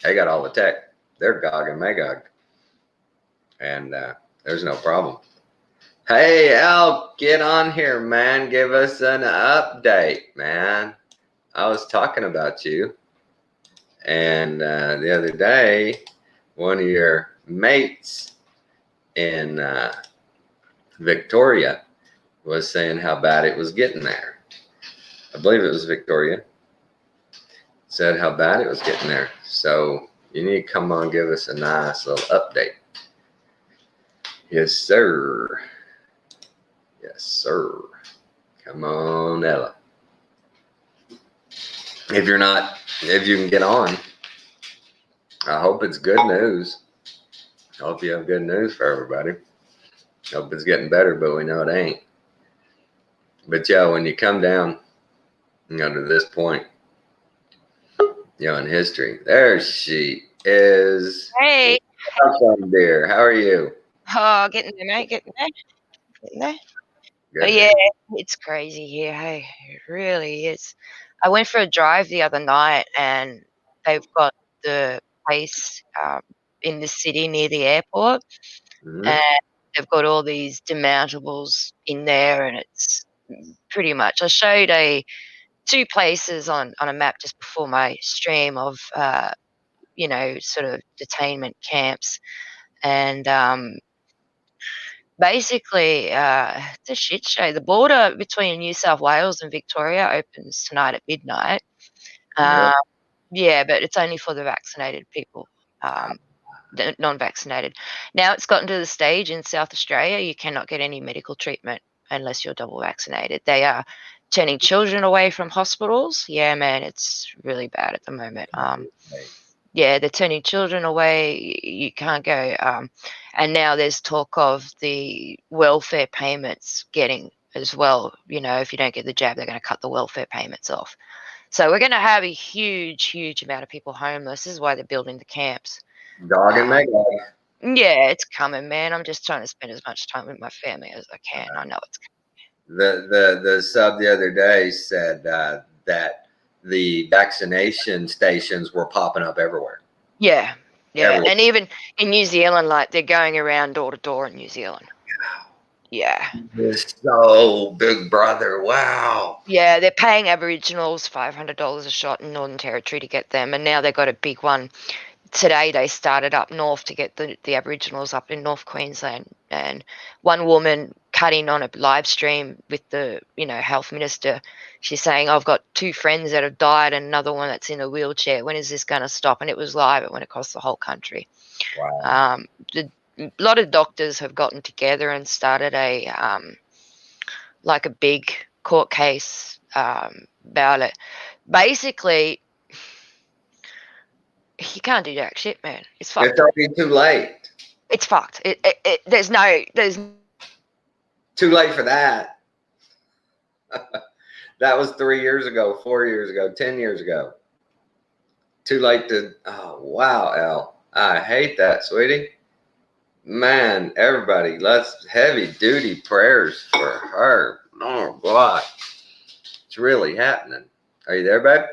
They got all the tech. They're Gog and Magog. And there's no problem. Hey, Al, get on here, man. Give us an update, man. I was talking about you. And the other day, one of your mates in Victoria was saying how bad it was getting there. I believe it was Victoria. said how bad it was getting there. So you need to come on, give us a nice little update. Yes, sir. Yes, sir. Come on, Ella. If you can get on, I hope it's good news. I hope you have good news for everybody. Hope it's getting better, but we know it ain't. But yeah, when you come down, to this point, in history, there she is.
Hey.
Welcome, dear. How are you?
Oh, getting there, mate. Getting there. Getting there.
Good.
Yeah, it's crazy here. Hey, it really is. I went for a drive the other night, and they've got the place in the city near the airport,
Mhm.
and they've got all these demountables in there, and it's pretty much. I showed two places on a map just before my stream of sort of detainment camps, and basically, it's a shit show. The border between New South Wales and Victoria opens tonight at midnight.
Yeah.
Yeah, but it's only for the vaccinated people, the non-vaccinated. Now it's gotten to the stage in South Australia, you cannot get any medical treatment unless you're double vaccinated. They are turning children away from hospitals. Yeah, man, it's really bad at the moment. Yeah, they're turning children away. You can't go. And now there's talk of the welfare payments getting as well. If you don't get the jab, they're going to cut the welfare payments off. So we're going to have a huge, huge amount of people homeless. This is why they're building the camps.
Dog and Meg.
Yeah, it's coming, man. I'm just trying to spend as much time with my family as I can. I know it's coming.
The sub the other day said that the vaccination stations were popping up everywhere.
Yeah.
Everywhere.
And even in New Zealand, like they're going around door to door in New Zealand. Yeah.
So Big Brother, wow.
Yeah, they're paying Aboriginals $500 a shot in Northern Territory to get them, and now they've got a big one. Today they started up north to get the Aboriginals up in North Queensland, and one woman cutting on a live stream with the health minister, she's saying, I've got 2 friends that have died and another one that's in a wheelchair. When is this going to stop? And it was live. It went across the whole country.
Wow.
A lot of doctors have gotten together and started a big court case about it. Basically, you can't do jack shit, man. It's fucked.
It's already too late.
It's fucked. There's
too late for that. That was 3 years ago, 4 years ago, 10 years ago. Too late to. Oh wow, Elle. I hate that, sweetie. Man, everybody, let's heavy duty prayers for her. Oh God, it's really happening. Are you there, babe?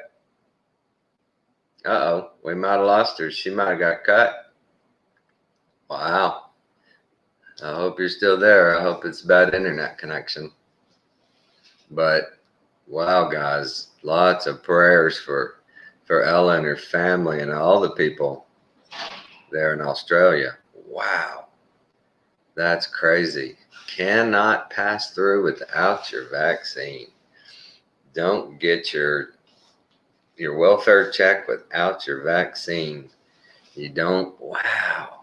Uh-oh, we might have lost her. She might have got cut. Wow. I hope you're still there. I hope it's bad internet connection. But wow, guys, lots of prayers for Ella and her family and all the people there in Australia. Wow. That's crazy. Cannot pass through without your vaccine. Don't get your welfare check without your vaccine. You don't. Wow.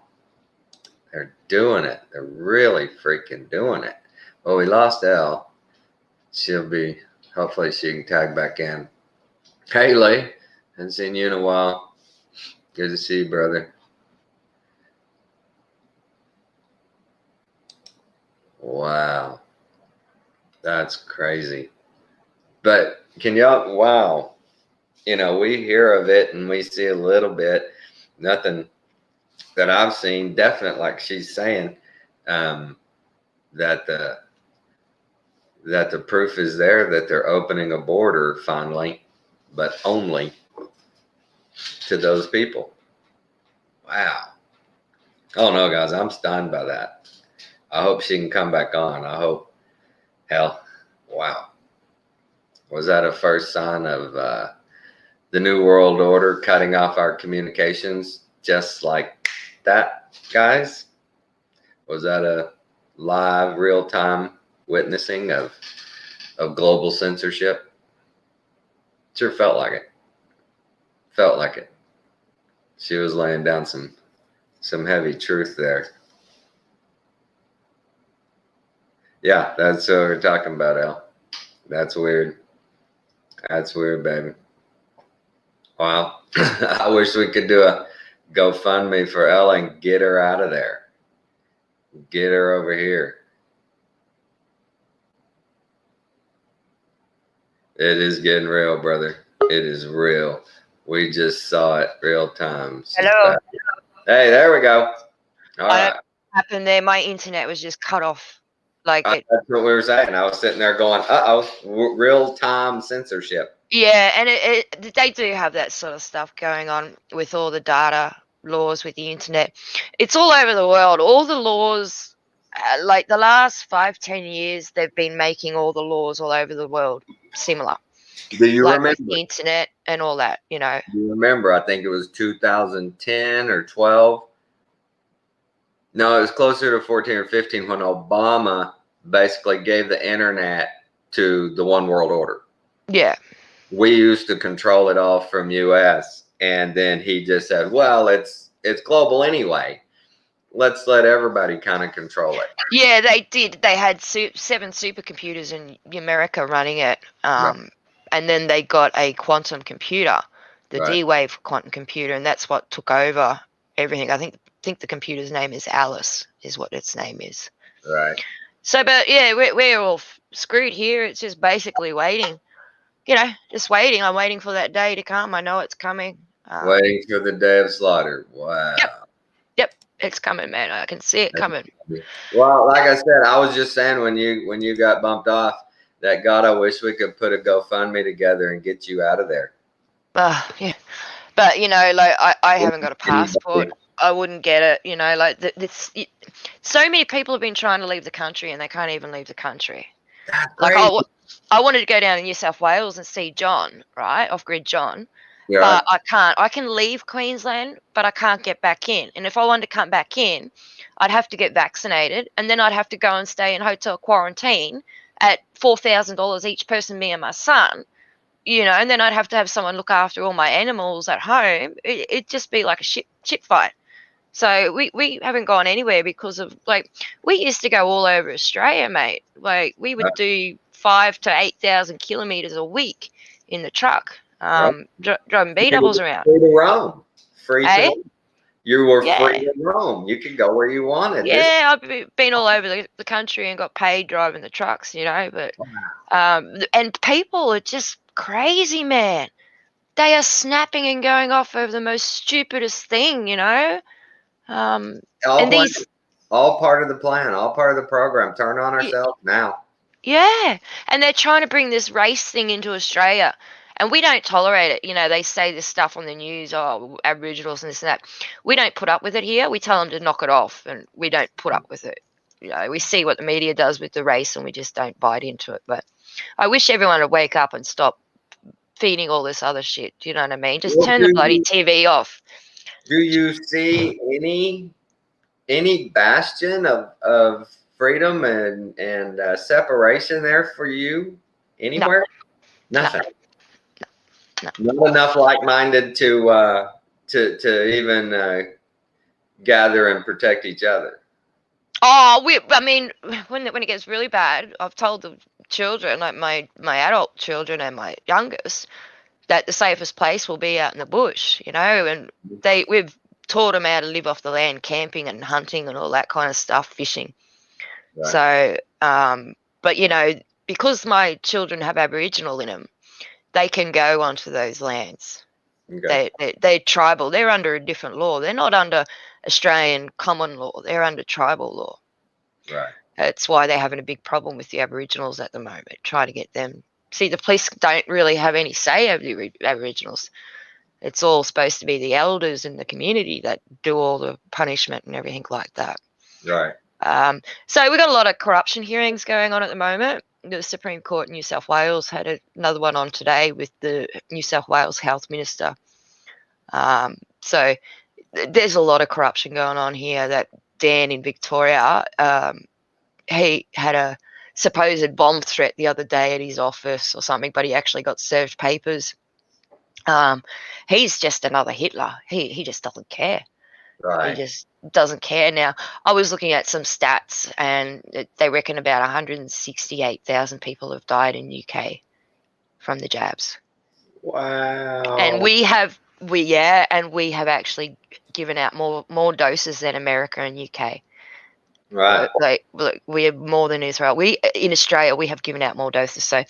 They're doing it. They're really freaking doing it. Well, we lost Elle. Hopefully she can tag back in. Hey, Lee. Haven't seen you in a while. Good to see you, brother. Wow. That's crazy. But can y'all, wow. We hear of it and we see a little bit. Nothing that I've seen definite, like she's saying, that the proof is there that they're opening a border finally, but only to those people. Wow. Oh no, guys, I'm stunned by that. I hope she can come back on. I hope. Hell, wow. Was that a first sign of the New World Order cutting off our communications just like that, guys? Was that a live, real-time witnessing of global censorship? Sure felt like it. Felt like it. She was laying down some heavy truth there. Yeah, that's what we're talking about, El. That's weird. That's weird, baby. Wow. I wish we could do a GoFundMe for Elle and get her out of there. Get her over here. It is getting real, brother. It is real. We just saw it real time. She's
Hello.
back. Hey, there we go. All
I
right.
What happened there? My internet was just cut off. Like
That's what we were saying. I was sitting there going, real time censorship.
yeah, and they do have that sort of stuff going on with all the data laws with the internet. It's all over the world. All the laws, like the last 5-10 years, they've been making all the laws all over the world similar.
Do you
like
remember?
With the internet and all that, you know.
You remember? I think it was 2010 or 12. No, it was closer to 14 or 15 when Obama basically gave the internet to the one world order.
Yeah.
We used to control it all from US, and then he just said, well, it's global anyway. Let's let everybody kind of control it.
Yeah, they did. They had 7 supercomputers in America running it.
Right.
And then they got a quantum computer, the
Right.
D-Wave quantum computer, and that's what took over everything. I think the computer's name is Alice, is what its name is.
Right.
So, but yeah, we're all screwed here. It's just basically waiting. You know, just waiting. I'm waiting for that day to come. I know it's coming.
Waiting for the day of slaughter. Wow.
Yep, it's coming, man. I can see it coming.
Well, like I said, I was just saying when you got bumped off, that God, I wish we could put a GoFundMe together and get you out of there.
Yeah, but you know, like I haven't got a passport. I wouldn't get it. You know, like so many people have been trying to leave the country and they can't even leave the country.
That's
Like
crazy.
I wanted to go down to New South Wales and see John, right, Off-Grid John,
Yeah.
but I can't. I can leave Queensland, but I can't get back in. And if I wanted to come back in, I'd have to get vaccinated, and then I'd have to go and stay in hotel quarantine at $4,000 each person, me and my son. You know, and then I'd have to have someone look after all my animals at home. It'd just be like a shit fight. So we haven't gone anywhere because of, like, we used to go all over Australia, mate. Like, we would do 5,000 to 8,000 kilometers a week in the truck, driving B-doubles around.
Free to roam. Free to
Hey?
roam. You were
Yeah.
free to roam. You could go where you wanted.
Yeah, I've been all over the country and got paid driving the trucks, you know. But and people are just crazy, man. They are snapping and going off over the most stupidest thing, you know.
all
And these,
all part of the plan, all part of the program. Turn on ourselves now.
yeah, and they're trying to bring this race thing into Australia, and we don't tolerate it. You know, they say this stuff on the news, oh, Aboriginals and this and that. We don't put up with it here. We tell them to knock it off, and we don't put up with it. You know, we see what the media does with the race, and we just don't bite into it. But I wish everyone would wake up and stop feeding all this other shit. Do you know what I mean? Just turn the bloody TV off.
Do you see any bastion of freedom and separation there for you anywhere? Nothing.
No.
Not enough like-minded to even gather and protect each other.
Oh, I mean, when it gets really bad, I've told the children, like my adult children and my youngest, that the safest place will be out in the bush, you know, and we've taught them how to live off the land, camping and hunting and all that kind of stuff, fishing.
Right.
So, but you know, because my children have Aboriginal in them, they can go onto those lands.
Okay.
They're tribal. They're under a different law. They're not under Australian common law. They're under tribal law.
Right.
That's why they're having a big problem with the Aboriginals at the moment, trying to get them. See, the police don't really have any say over the Aboriginals. It's all supposed to be the elders in the community that do all the punishment and everything like that.
Right.
So we've got a lot of corruption hearings going on at the moment. The Supreme Court in New South Wales had another one on today with the New South Wales Health Minister. So there's a lot of corruption going on here. That Dan in Victoria, he had a supposed bomb threat the other day at his office or something, but he actually got served papers He's just another Hitler. He just doesn't care. He
Right.
just doesn't care. Now, I was looking at some stats, and they reckon about 168,000 people have died in UK from the jabs.
Wow.
And we have actually given out more doses than America and UK.
Right.
Like, look, we have more than Israel. In Australia, we have given out more doses. So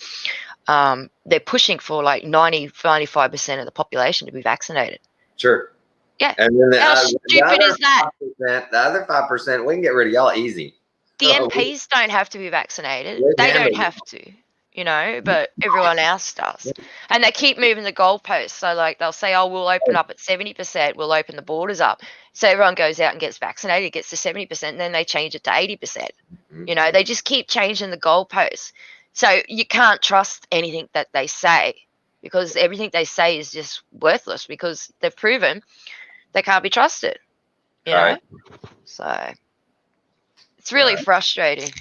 they're pushing for like 95% of the population to be vaccinated.
Sure.
Yeah.
And then
How stupid is that?
The other 5%, we can get rid of y'all easy.
The MPs don't have to be vaccinated.
We've
They don't
handled
have to, but everyone else does. And they keep moving the goalposts. So, like, they'll say, oh, we'll open up at 70%. We'll open the borders up. So everyone goes out and gets vaccinated, gets to 70%, and then they change it to 80%. They just keep changing the goalposts. So you can't trust anything that they say, because everything they say is just worthless, because they've proven they can't be trusted,
Right.
So it's really frustrating.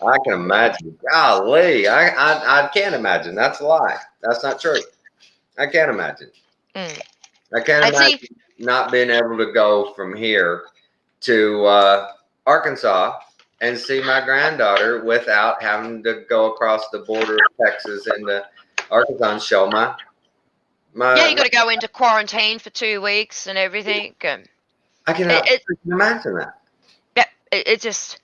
I can imagine. Golly, I can't imagine. That's a lie. That's not true. I can't imagine.
Mm.
I can't imagine not being able to go from here to Arkansas and see my granddaughter without having to go across the border of Texas into Arkansas and show my
Yeah, you got to go into quarantine for 2 weeks and everything.
I can imagine that.
Yeah, it just,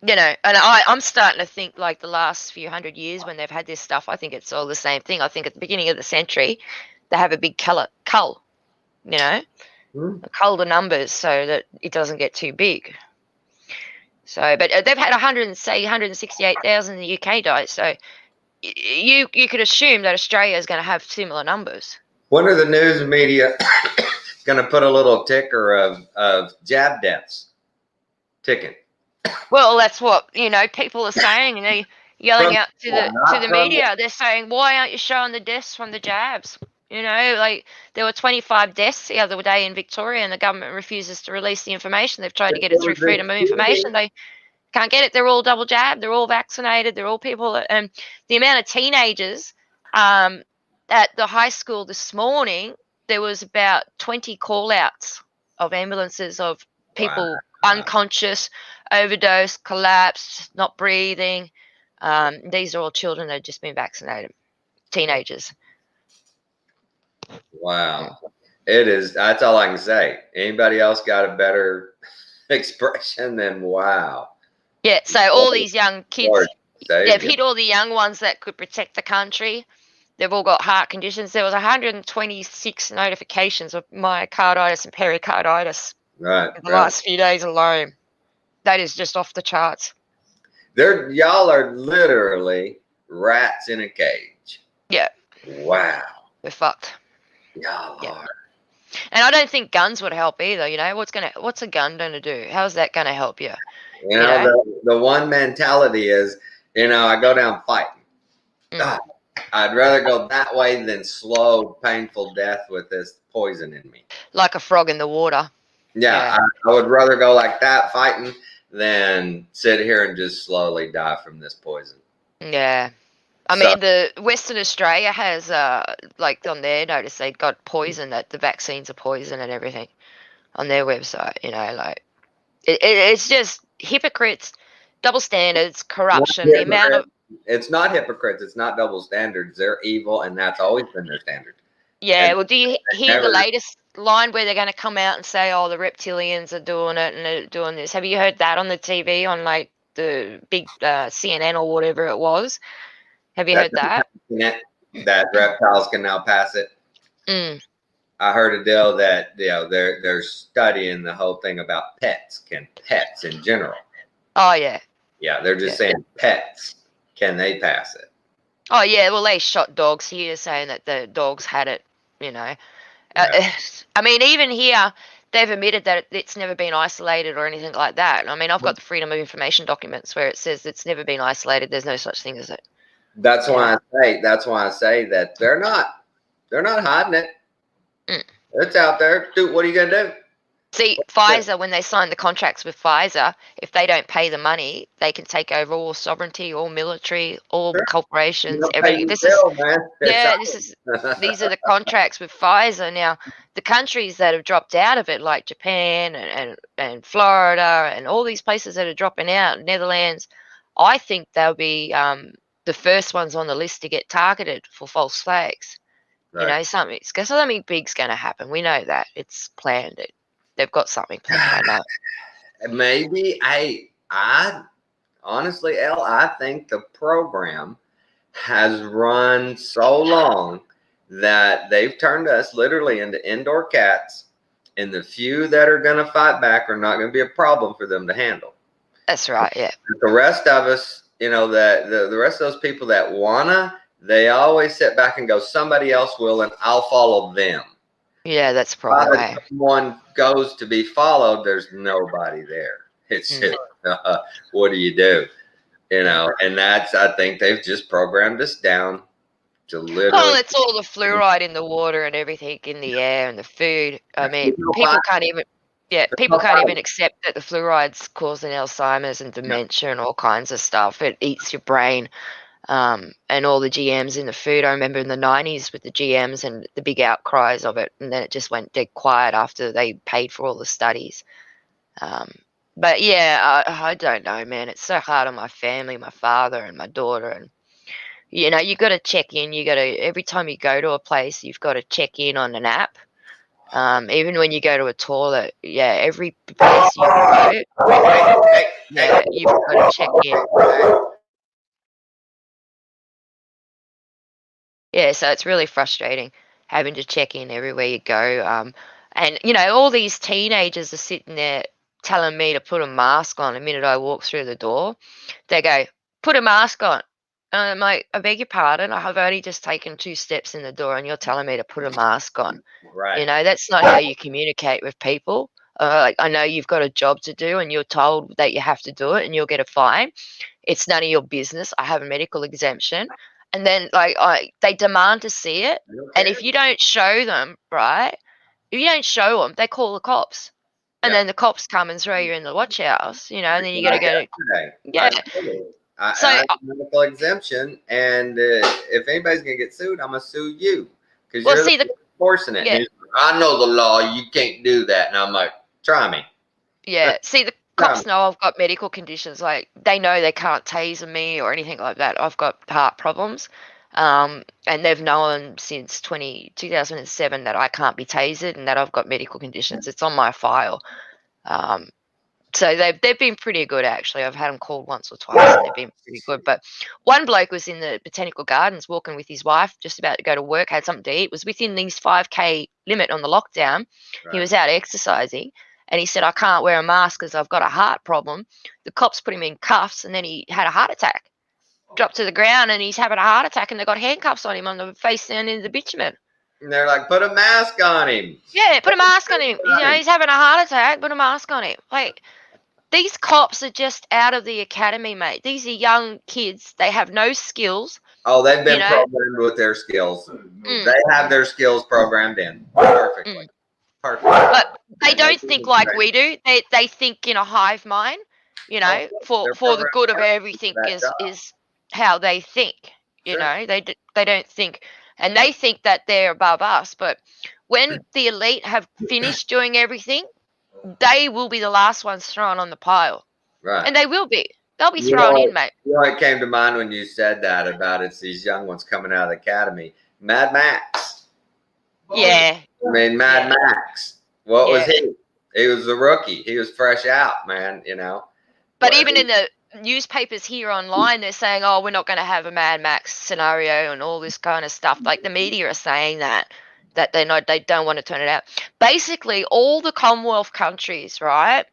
and I'm starting to think, like, the last few hundred years when they've had this stuff, I think it's all the same thing. I think at the beginning of the century, they have a big cull, cull the numbers so that it doesn't get too big. So, but they've had 168,000 in the UK die. So you could assume that Australia is going to have similar numbers.
When are the news media going to put a little ticker of jab deaths ticking?
Well, that's what people are saying, and they're yelling out to the media. They're saying, "Why aren't you showing the deaths from the jabs?" Like, there were 25 deaths the other day in Victoria, and the government refuses to release the information. They've tried to get it through Freedom of Information. They can't get it. They're all double jabbed. They're all vaccinated. They're all people. And the amount of teenagers at the high school this morning, there was about 20 call-outs of ambulances of people unconscious, overdose, collapsed, not breathing. These are all children that have just been vaccinated, teenagers.
Wow. It is. That's all I can say. Anybody else got a better expression than wow?
Yeah, so all these young kids, they've hit all the young ones that could protect the country. They've all got heart conditions. There was 126 notifications of myocarditis and pericarditis in the last few days alone. That is just off the charts.
Y'all are literally rats in a cage.
Yeah.
Wow.
We're fucked.
Y'all are.
And I don't think guns would help either. What's a gun going to do? How's that going to help you?
The one mentality is, I go down fighting. God, I'd rather go that way than slow, painful death with this poison in me.
Like a frog in the water.
Yeah. I would rather go like that fighting than sit here and just slowly die from this poison.
Yeah. I mean, the Western Australia has, like, on their notice, they got poison, that the vaccines are poison and everything on their website, like, it's just hypocrites, double standards, corruption, the amount of...
It's not hypocrites, it's not double standards, they're evil, and that's always been their standard.
Yeah, well, do you hear the latest line where they're going to come out and say, oh, the reptilians are doing it and they're doing this? Have you heard that on the TV, on, like, the big CNN or whatever it was? Have you heard that?
That reptiles can now pass it. I heard a deal that they're studying the whole thing about pets. Can pets in general?
Oh yeah.
Yeah, they're just saying pets. Can they pass it?
Oh yeah. Well, they shot dogs here, saying that the dogs had it. I mean, even here, they've admitted that it's never been isolated or anything like that. I mean, I've got the Freedom of Information documents where it says it's never been isolated. There's no such thing as it.
That's why I say that they're not hiding it. It's out there. Dude, what are you gonna do?
See, Pfizer, when they sign the contracts with Pfizer, if they don't pay the money, they can take over all sovereignty, all military, all
Sure. You
corporations,
don't pay
everything.
your
This is,
bill, man. It's
yeah, these are the contracts with Pfizer. Now, the countries that have dropped out of it, like Japan and Florida and all these places that are dropping out, Netherlands, I think they'll be the first ones on the list to get targeted for false flags. You know,
right.
something big's going to happen. We know that. It's planned. They've got something planned. I know.
Maybe I honestly, Elle, I think the program has run so long that they've turned us literally into indoor cats, and the few that are going to fight back are not going to be a problem for them to handle.
That's right. Yeah.
The rest of us, you know, that the rest of those people that wanna, they always sit back and go, somebody else will, and I'll follow them.
Yeah, that's a
By
problem.
the
Eh?
time one goes to be followed, there's nobody there. It's
Mm.
just, what do you do? You know, and that's, I think they've just programmed us down to
Well,
literally.
it's all the fluoride in the water and everything in the air and the food. I mean,
No
people
fight.
can't even. Yeah,
There's
people
no
can't
fight.
even accept that the fluoride's causing Alzheimer's and
Yeah.
dementia and all kinds of stuff. It eats your brain, and all the GMs in the food. I remember in the 90s with the GMs and the big outcries of it, and then it just went dead quiet after they paid for all the studies. But yeah, I don't know, man. It's so hard on my family, my father and my daughter, and you know, you got to check in. You got to every time you go to a place, you've got to check in on an app. Even when you go to a toilet, yeah, every place you go, yeah, you've got to check in. Yeah, so it's really frustrating having to check in everywhere you go. And you know, all these teenagers are sitting there telling me to put a mask on the minute I walk through the door. They go, "Put a mask on." And I'm like, "I beg your pardon. I have only just taken 2 steps in the door, and you're telling me to put a mask on."
Right.
You know, that's not how you communicate with people. Like, I know you've got a job to do, and you're told that you have to do it, and you'll get a fine. It's none of your business. I have a medical exemption. And then like they demand to see it.
I don't
And
care.
if you don't show them, right? If you don't show them, they call the cops. And
Yeah.
then the cops come and throw you in the watch house, you know, and then you got to
Like
go to,
yesterday.
yeah. So,
I have a medical exemption, and if anybody's gonna get sued, I'm gonna sue you because
well,
you're
see,
the one enforcing it. And
yeah,
he's like, I know the law. You can't do that. And I'm like, try me.
yeah. See, the
Try
cops
me.
know I've got medical conditions. Like, they know they can't taser me or anything like that. I've got heart problems. And they've known since 2007 that I can't be tasered and that I've got medical conditions. It's on my file. Um, so they've been pretty good, actually. I've had them called once or twice, and they've been pretty good. But one bloke was in the botanical gardens walking with his wife, just about to go to work, had something to eat, was within these 5K limit on the lockdown. He
Right.
was out exercising, and he said, "I can't wear a mask because I've got a heart problem." The cops put him in cuffs, and then he had a heart attack. Dropped to the ground, and he's having a heart attack, and they got handcuffs on him on the face down in the bitumen.
And they're like, put a mask on him.
Yeah, put a mask on him. You know, he's having a heart attack. Put a mask on him. Like, these cops are just out of the academy, mate. These are young kids. They have no skills.
Oh, they've been
You know?
programmed with their skills.
Mm,
They have their skills programmed in perfectly. Perfect.
but they don't think like we do. They think in a hive mind. You know,
They're
for the good of
programmed
everything
for that job.
is how they think. You
Sure.
know, they don't think, and they think that they're above us. But when the elite have finished doing everything, they will be the last ones thrown on the pile,
Right.
and they will be. They'll be
You
thrown
know,
in, mate.
you know what came to mind when you said that about it's these young ones coming out of the academy? Mad Max.
Yeah.
I mean, Mad
Yeah.
Max. What was
Yeah.
he? He was a rookie. He was fresh out, man. You know.
But
Well,
even in the newspapers here online, they're saying, "Oh, we're not going to have a Mad Max scenario and all this kind of stuff." Like the media are saying that they don't want to turn it out. Basically, all the Commonwealth countries, right,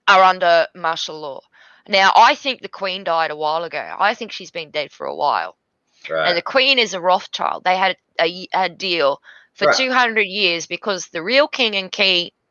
are under martial law. Now, I think the Queen died a while ago. I think she's been dead for a while.
right.
And the Queen is a Rothschild. They had a deal for
Right.
200 years because the real king and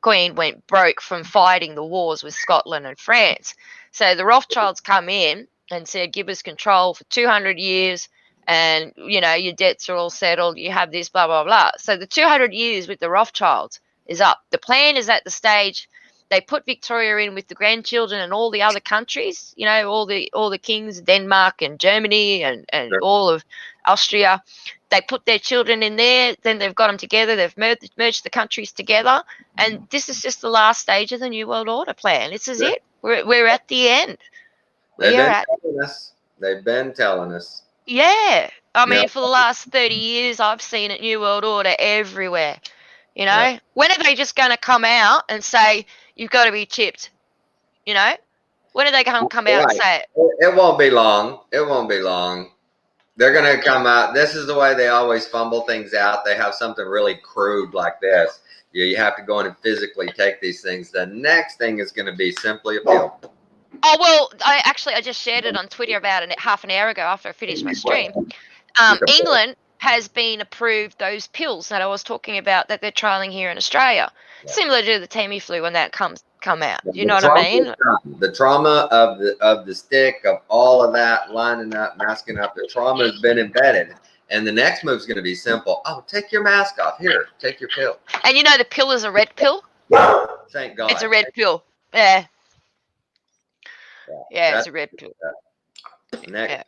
queen went broke from fighting the wars with Scotland and France. So the Rothschilds come in and said, "Give us control for 200 years and, you know, your debts are all settled. You have this, blah, blah, blah." So the 200 years with the Rothschilds, is up. The plan is at the stage they put Victoria in with the grandchildren and all the other countries, you know, all the kings, Denmark and Germany and
Sure.
all of Austria. They put their children in there, then they've got them together, they've merged the countries together, and this is just the last stage of the New World Order plan. This is it. We're at the end.
They've been telling us.
Yeah. I mean,
Yeah.
for the last 30 years, I've seen it, New World Order everywhere. You know,
Yeah.
when are they just going to come out and say, you've got to be chipped? You know, when are they going to come out and say it?
It won't be long. It won't be long. They're going to come out. This is the way they always fumble things out. They have something really crude like this. You have to go in and physically take these things. The next thing is going to be simply a pill.
Oh, well, I just shared it on Twitter about half an hour ago after I finished my stream. England has been approved those pills that I was talking about that they're trialing here in Australia, similar to the Tamiflu when that come out. Do you know what I mean?
The trauma of the stick, of all of that, lining up, masking up, the trauma has been embedded. And the next move is going to be simple. Oh, take your mask off. Here, take your pill.
And you know the pill is a red pill?
Thank God.
It's a red pill. Yeah. Yeah, it's a red pill.
Next.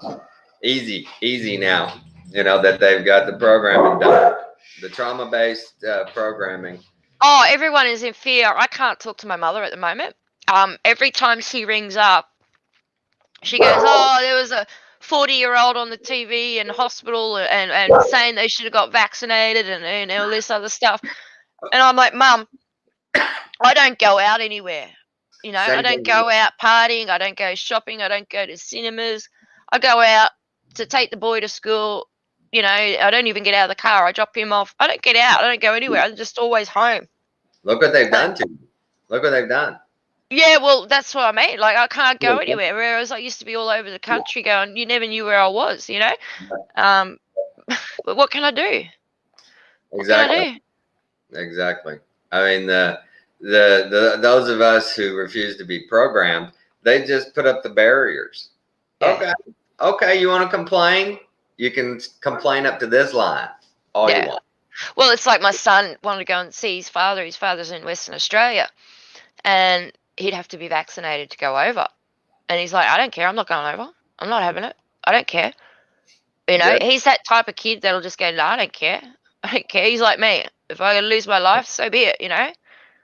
Yeah. Easy now. You know, that they've got the programming done. The trauma-based programming.
Oh, everyone is in fear. I can't talk to my mother at the moment. Every time she rings up, she goes, oh, there was a 40-year-old on the TV in hospital and saying they should have got vaccinated and all this other stuff. And I'm like, Mum, I don't go out anywhere. You know, I don't go out partying. I don't go shopping. I don't go to cinemas. I go out to take the boy to school. You know, I don't even get out of the car. I drop him off. I don't get out. I don't go anywhere. I'm just always home.
Look what they've done to you. Look what they've done.
Yeah, well, that's what I mean. Like, I can't go anywhere. Whereas I used to be all over the country going, you never knew where I was, you know? But what can I do?
Exactly. Exactly. I mean, those of us who refuse to be programmed, they just put up the barriers. Yeah. Okay, you want to complain? You can complain up to this line all you want.
Well, it's like my son wanted to go and see his father. His father's in Western Australia. And he'd have to be vaccinated to go over. And he's like, I don't care. I'm not going over. I'm not having it. I don't care. You know, he's that type of kid that'll just go, no, I don't care. I don't care. He's like me. If I gotta lose my life, so be it, you know?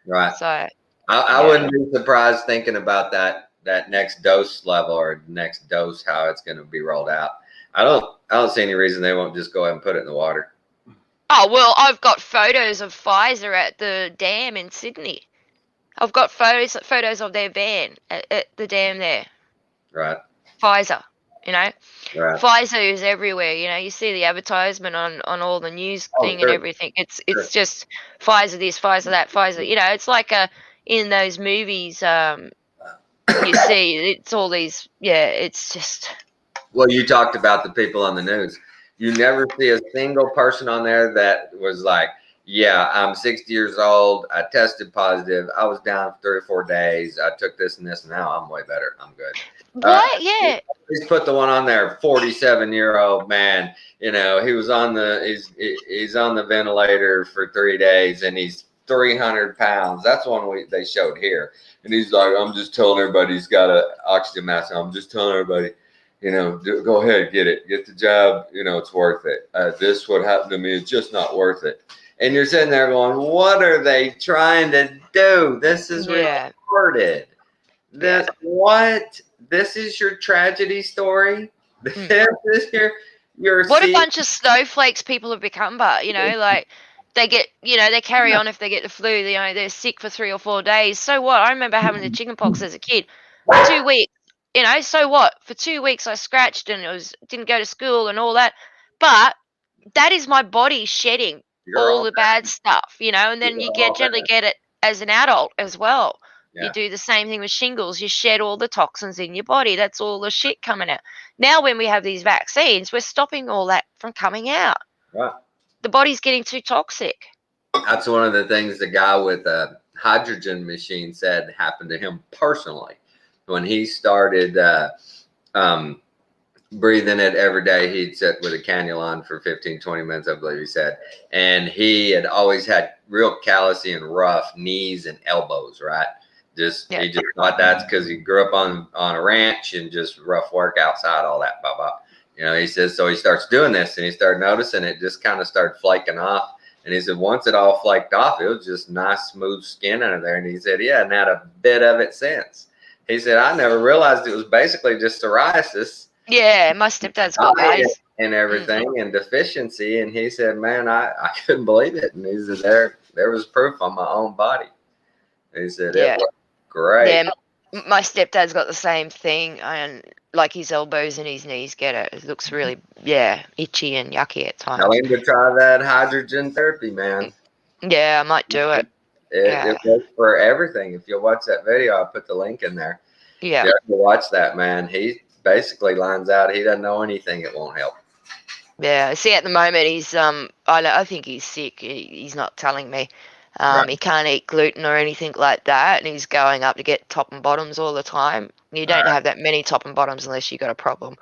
Right.
So
I wouldn't be surprised thinking about that next dose level or next dose, how it's going to be rolled out. I don't see any reason they won't just go ahead and put it in the water.
Oh, well, I've got photos of Pfizer at the dam in Sydney. I've got photos of their van at the dam there.
Right.
Pfizer, you know?
Right.
Pfizer is everywhere, you know. You see the advertisement on all the news thing and everything. It's just Pfizer this, Pfizer that, Pfizer. You know, it's like in those movies you see, it's all these, it's just.
Well, you talked about the people on the news. You never see a single person on there that was like, yeah, I'm 60 years old. I tested positive. I was down for 3 or 4 days. I took this and this, and now I'm way better. I'm good.
What? Yeah.
He's put the one on there, 47-year-old man. You know, he's on the ventilator for 3 days, and he's 300 pounds. That's one they showed here. And he's like, I'm just telling everybody he's got an oxygen mask. I'm just telling everybody, you know, go ahead, get it. Get the job. You know, it's worth it. This what happened to me. It's just not worth it. And you're sitting there going, what are they trying to do? This is retarded. What? This is your tragedy story? This is your
What a bunch of snowflakes people have become, but, you know, like, they get, you know, they carry on if they get the flu, you know, they're sick for 3 or 4 days. So what? I remember having the chickenpox as a kid. 2 weeks, you know, so what? For 2 weeks I scratched and didn't go to school and all that. But that is my body shedding all the bad stuff, you know, and then you generally get it as an adult as well. You do the same thing with shingles. You shed all the toxins in your body. That's all the shit coming out. Now when we have these vaccines, we're stopping all that from coming out.
Right.
The body's getting too toxic.
That's one of the things the guy with the hydrogen machine said happened to him personally when he started breathing it every day. He'd sit with a cannula on for 15, 20 minutes, I believe he said. And he had always had real callousy and rough knees and elbows, right? He just thought that's because he grew up on a ranch and just rough work outside, all that, blah, blah. You know, he says, so he starts doing this and he started noticing it just kind of started flaking off. And he said, once it all flaked off, it was just nice, smooth skin under there. And he said, yeah, and had a bit of it since. He said, I never realized it was basically just psoriasis.
Yeah, my stepdad's got that.
And everything and deficiency. And he said, man, I couldn't believe it. And he said, there was proof on my own body. He said, it was great.
Yeah, my stepdad's got the same thing, and like his elbows and his knees get it. It looks really, itchy and yucky at times.
Tell him to try that hydrogen therapy, man.
Yeah, I might do it.
It works for everything. If you watch that video, I'll put the link in there.
Yeah.
You have to watch that, man. He basically lines out, he doesn't know anything, it won't help.
Yeah. See, at the moment, he's, I think he's sick. He's not telling me.
Right.
He can't eat gluten or anything like that, and he's going up to get top and bottoms all the time. You don't have that many top and bottoms unless you got a problem.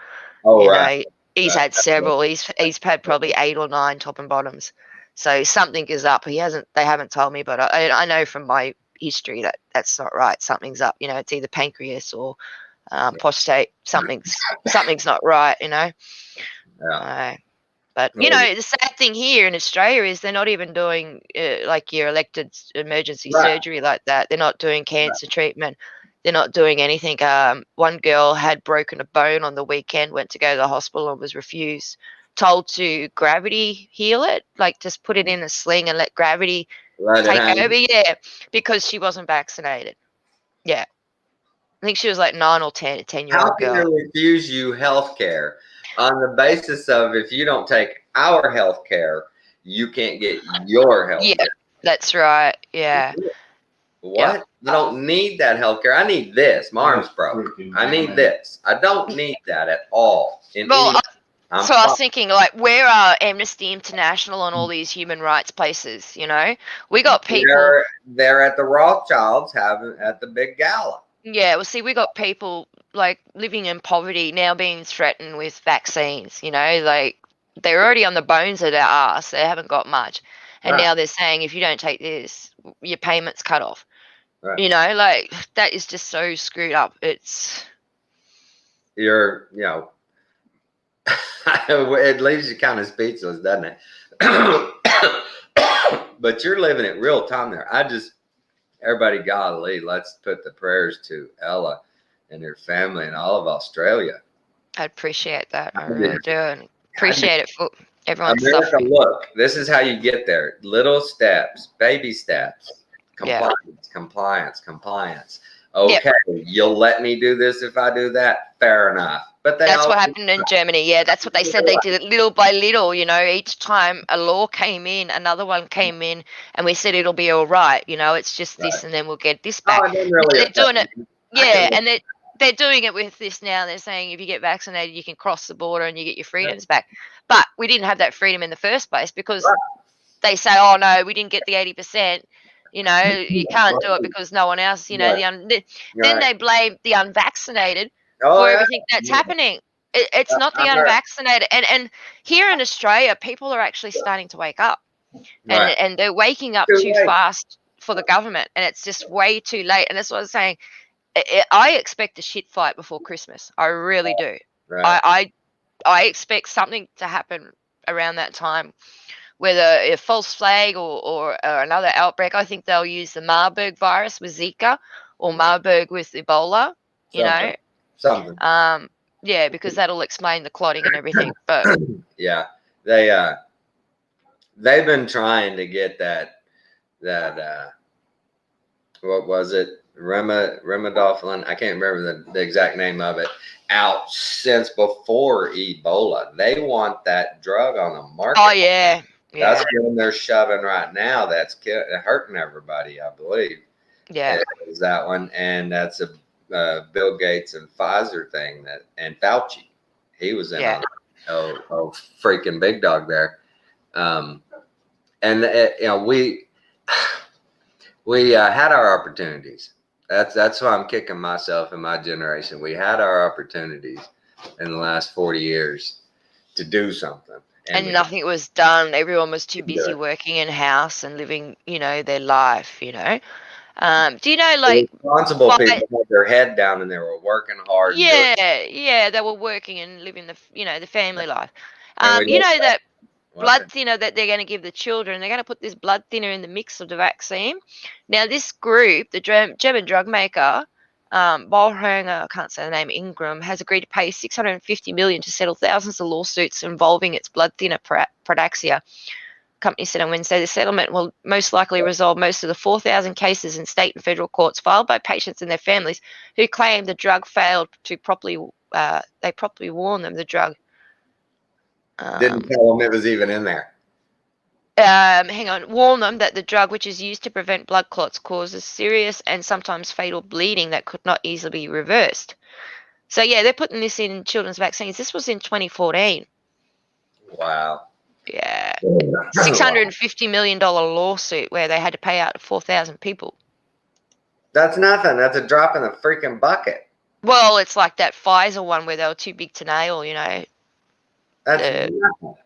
Oh, right.
He's had several. He's had probably 8 or 9 top and bottoms. So something is up. They haven't told me, but I know from my history that that's not right. Something's up. You know, it's either pancreas or prostate. Something's not right. You know.
Yeah.
But, you know, the sad thing here in Australia is they're not even doing like your elected emergency surgery like that. They're not doing cancer treatment. They're not doing anything. One girl had broken a bone on the weekend, went to go to the hospital and was refused, told to gravity heal it, like just put it in a sling and let gravity take over. Yeah, because she wasn't vaccinated. Yeah. I think she was like 9 or 10-year-old girl.
How can they refuse you health care on the basis of if you don't take our health care, you can't get your health care?
That's right. Yeah.
What? I don't need that health care. I need this. My arm's broke. I need this. I don't need that at all. I was
thinking, like, where are Amnesty International and all these human rights places? You know, we got people.
They're at the Rothschilds at the big gala.
Yeah, well, see, we got people like living in poverty now being threatened with vaccines. You know, like they're already on the bones of their ass. They haven't got much, and now they're saying if you don't take this, your payment's cut off. Right. You know, like that is just so screwed up. It
leaves you kind of speechless, doesn't it? But you're living it real time there. Everybody, golly, let's put the prayers to Ella and her family and all of Australia.
I appreciate that. I really do. And appreciate it for everyone's suffering.
Look, this is how you get there. Little steps, baby steps. Compliance. Okay, you'll let me do this if I do that. Fair enough. But
that's what happened in Germany. Yeah, that's what they said. They did it little by little. You know, each time a law came in, another one came in, and we said it'll be all right. You know, it's just this, and then we'll get this back. They're doing it. Yeah, and they're doing it with this now. They're saying if you get vaccinated, you can cross the border and you get your freedoms back. But we didn't have that freedom in the first place because they say, oh no, we didn't get the 80%. You know, you can't do it because no one else, you know, then they blame the unvaccinated for everything that's happening. It's not the unvaccinated. And here in Australia, people are actually starting to wake up. And they're waking up too fast for the government. And it's just way too late. And that's what I was saying. I expect a shit fight before Christmas. I really do. I expect something to happen around that time. Whether a false flag or another outbreak, I think they'll use the Marburg virus with Zika or Marburg with Ebola, you know.
Something.
Yeah, because that'll explain the clotting and everything. But
yeah, they've been trying to get that what was it? Remidoflin, I can't remember the exact name of it, out since before Ebola. They want that drug on the market.
Oh, yeah.
That's what they're shoving right now. That's hurting everybody, I believe.
Yeah.
Is that one. And that's a Bill Gates and Pfizer thing and Fauci. He was in on it. Freaking big dog there. We had our opportunities. That's why I'm kicking myself and my generation. We had our opportunities in the last 40 years to do something.
And
we
nothing was done. Everyone was too
didn't do
busy
it.
working in house and living, their life, Do you know,
The
like,
responsible
why-
people had their head down and they were working hard. And doing,
yeah, they were working and living the family life.
and we
You
look
know that
back-
blood thinner that they're going to give the children, they're going to put this blood thinner in the mix of the vaccine. Now, this group, the German drug maker, Bollhanger, I can't say the name, Ingram, has agreed to pay $650 million to settle thousands of lawsuits involving its blood thinner Pradaxia. Company said on Wednesday the settlement will most likely resolve most of the 4,000 cases in state and federal courts filed by patients and their families who claim the drug failed to properly. They properly warned them the drug.
didn't tell them it was even in there.
Warn them that the drug, which is used to prevent blood clots, causes serious and sometimes fatal bleeding that could not easily be reversed. So yeah, they're putting this in children's vaccines. This was in 2014.
Wow.
Yeah. $650 million lawsuit where they had to pay out to 4,000 people.
That's nothing. That's a drop in the freaking bucket.
Well, it's like that Pfizer one where they were too big to nail,
That's
The-
nothing.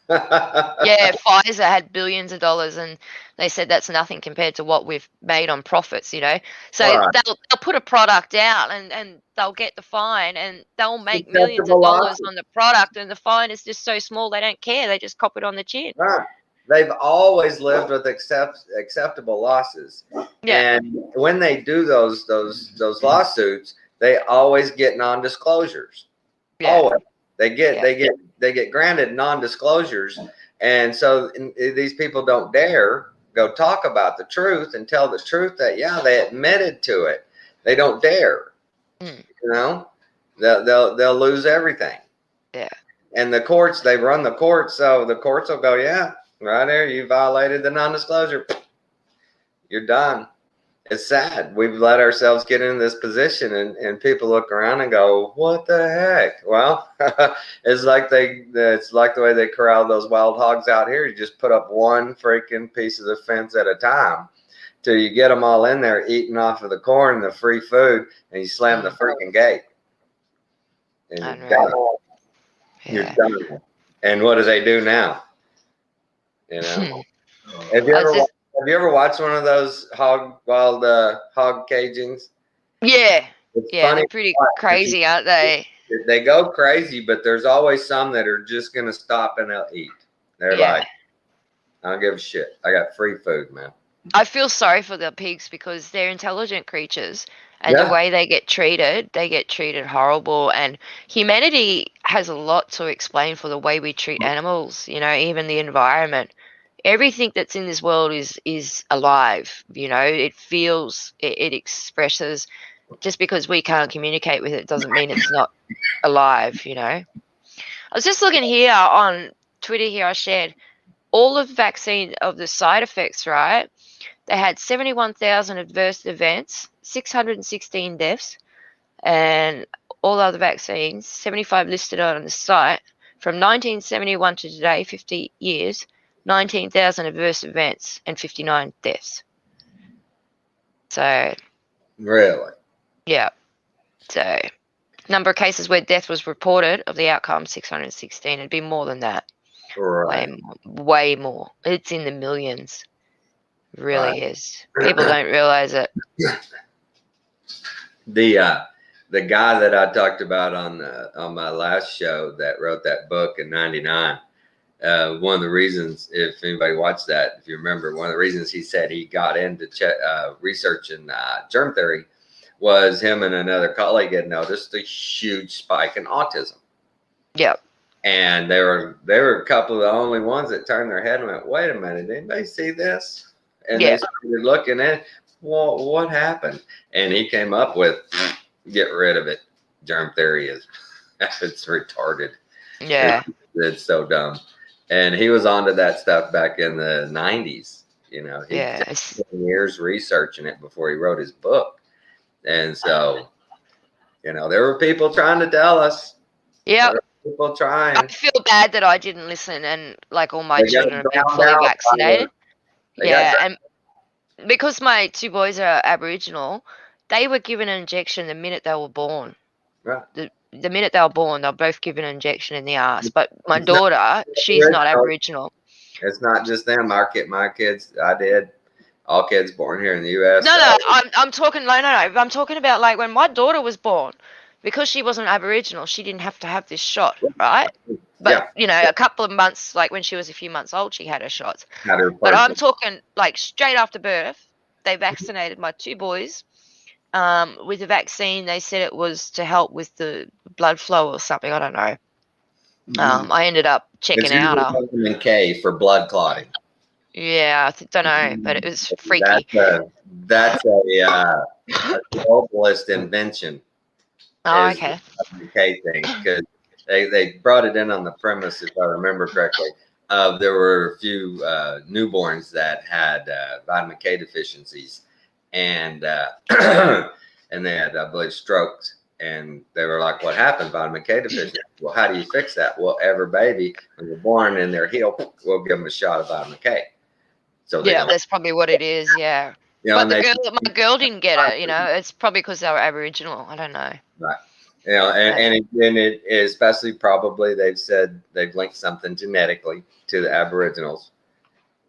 Yeah, Pfizer had billions of dollars, and they said that's nothing compared to what we've made on profits, So
Right.
they'll put a product out, and they'll get the fine, and they'll make millions
Acceptable
of dollars
losses.
on the product, and the fine is just so small they don't care. They just cop it on the chin.
Right. They've always lived with acceptable losses.
Yeah.
And when they do those lawsuits, they always get non-disclosures.
Yeah.
Always. They get granted non-disclosures. And so these people don't dare go talk about the truth and tell the truth that they admitted to it. They don't dare. They'll lose everything.
Yeah.
And the courts, they run the courts, so the courts will go, right there, you violated the non-disclosure. You're done. It's sad. We've let ourselves get in this position, and people look around and go, what the heck? Well, it's like the way they corral those wild hogs out here. You just put up one freaking piece of the fence at a time till you get them all in there eating off of the corn, the free food, and you slam the freaking gate. And you're done. And what do they do now? Have you ever watched one of those wild hog cagings?
Yeah.
It's
Yeah, they're pretty crazy, aren't they?
They go crazy, but there's always some that are just going to stop and they'll eat. They're like, I don't give a shit. I got free food, man.
I feel sorry for the pigs because they're intelligent creatures, and the way they get treated horrible. And humanity has a lot to explain for the way we treat animals, even the environment. Everything that's in this world is alive, it feels, it expresses. Just because we can't communicate with it doesn't mean it's not alive, I was just looking here on Twitter here, I shared all of the vaccine of the side effects, right? They had 71,000 adverse events, 616 deaths, and all other vaccines, 75 listed on the site. From 1971 to today, 50 years, 19,000 adverse events and 59 deaths. So.
Really?
Yeah. So, number of cases where death was reported of the outcome, 616. It'd be more than that.
Right.
Way more. It's in the millions. It really is. People don't realize it.
The guy that I talked about on my last show that wrote that book in '99. One of the reasons, if anybody watched that, if you remember, one of the reasons he said he got into researching germ theory was him and another colleague had noticed a huge spike in autism.
Yep.
And they were a couple of the only ones that turned their head and went, wait a minute, did anybody see this? And they started looking at, well, what happened? And he came up with, get rid of it. Germ theory it's retarded.
Yeah.
It's so dumb. And he was onto that stuff back in the 90s. He spent years researching it before he wrote his book. And so, there were people trying to tell us.
Yeah.
People trying.
I feel bad that I didn't listen, and like all my children have been fully vaccinated. And because my two boys are Aboriginal, they were given an injection the minute they were born.
Right.
the minute they were born, they'll both give an injection in the ass. But my daughter, she's not Aboriginal.
It's not just them. My kids, I did. All kids born here in the U.S.
No, I'm talking. No. I'm talking about like when my daughter was born, because she wasn't Aboriginal, she didn't have to have this shot, right? But a couple of months, like when she was a few months old, she had her shots. But I'm talking like straight after birth, they vaccinated my two boys. With the vaccine, they said it was to help with the blood flow or something. I don't know. I ended up checking out.
Vitamin K for blood clotting.
Yeah, I don't know, but it was freaky.
That's a globalist invention.
Oh, okay.
The K thing, because they brought it in on the premise, if I remember correctly, there were a few newborns that had vitamin K deficiencies, and and they had, I believe, strokes, and they were like, "What happened? Vitamin K deficiency? Well, how do you fix that? Well, every baby when they're born in their heel, we'll give them a shot of vitamin K." So
that's probably what it is. Yeah. But my girl didn't get it. It's probably because they were Aboriginal. I don't know.
Right. And it especially probably they've said they've linked something genetically to the Aboriginals.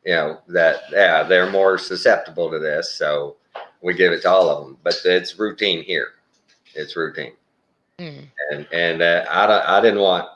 That they're more susceptible to this, so we give it to all of them. But it's routine here. It's routine. And I didn't want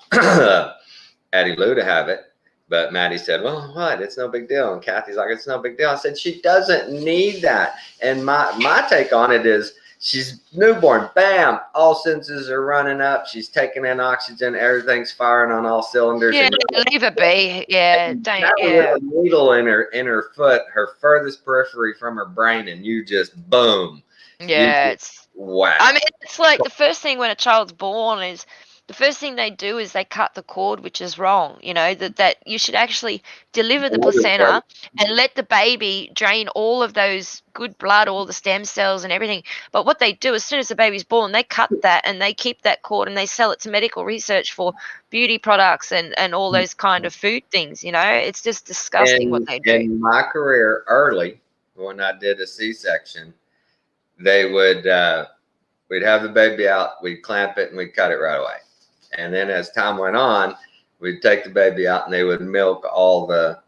Addie Lou to have it. But Maddie said, "Well, what? It's no big deal." And Kathy's like, "It's no big deal." I said, "She doesn't need that." And my take on it is, she's newborn. Bam! All senses are running up. She's taking in oxygen. Everything's firing on all cylinders.
Yeah, leave it be. Yeah, don't.
A needle in her foot, her furthest periphery from her brain, and you just boom.
Yeah, it's
wow.
I mean, it's like the first thing when a child's born is. The first thing they do is they cut the cord, which is wrong. That you should actually deliver the placenta and let the baby drain all of those good blood, all the stem cells and everything. But what they do, as soon as the baby's born, they cut that and they keep that cord and they sell it to medical research for beauty products and all those kind of food things. It's just disgusting what they do.
In my career, early, when I did a C-section, they would, we'd have the baby out, we'd clamp it, and we'd cut it right away. And then as time went on, we'd take the baby out and they would milk all the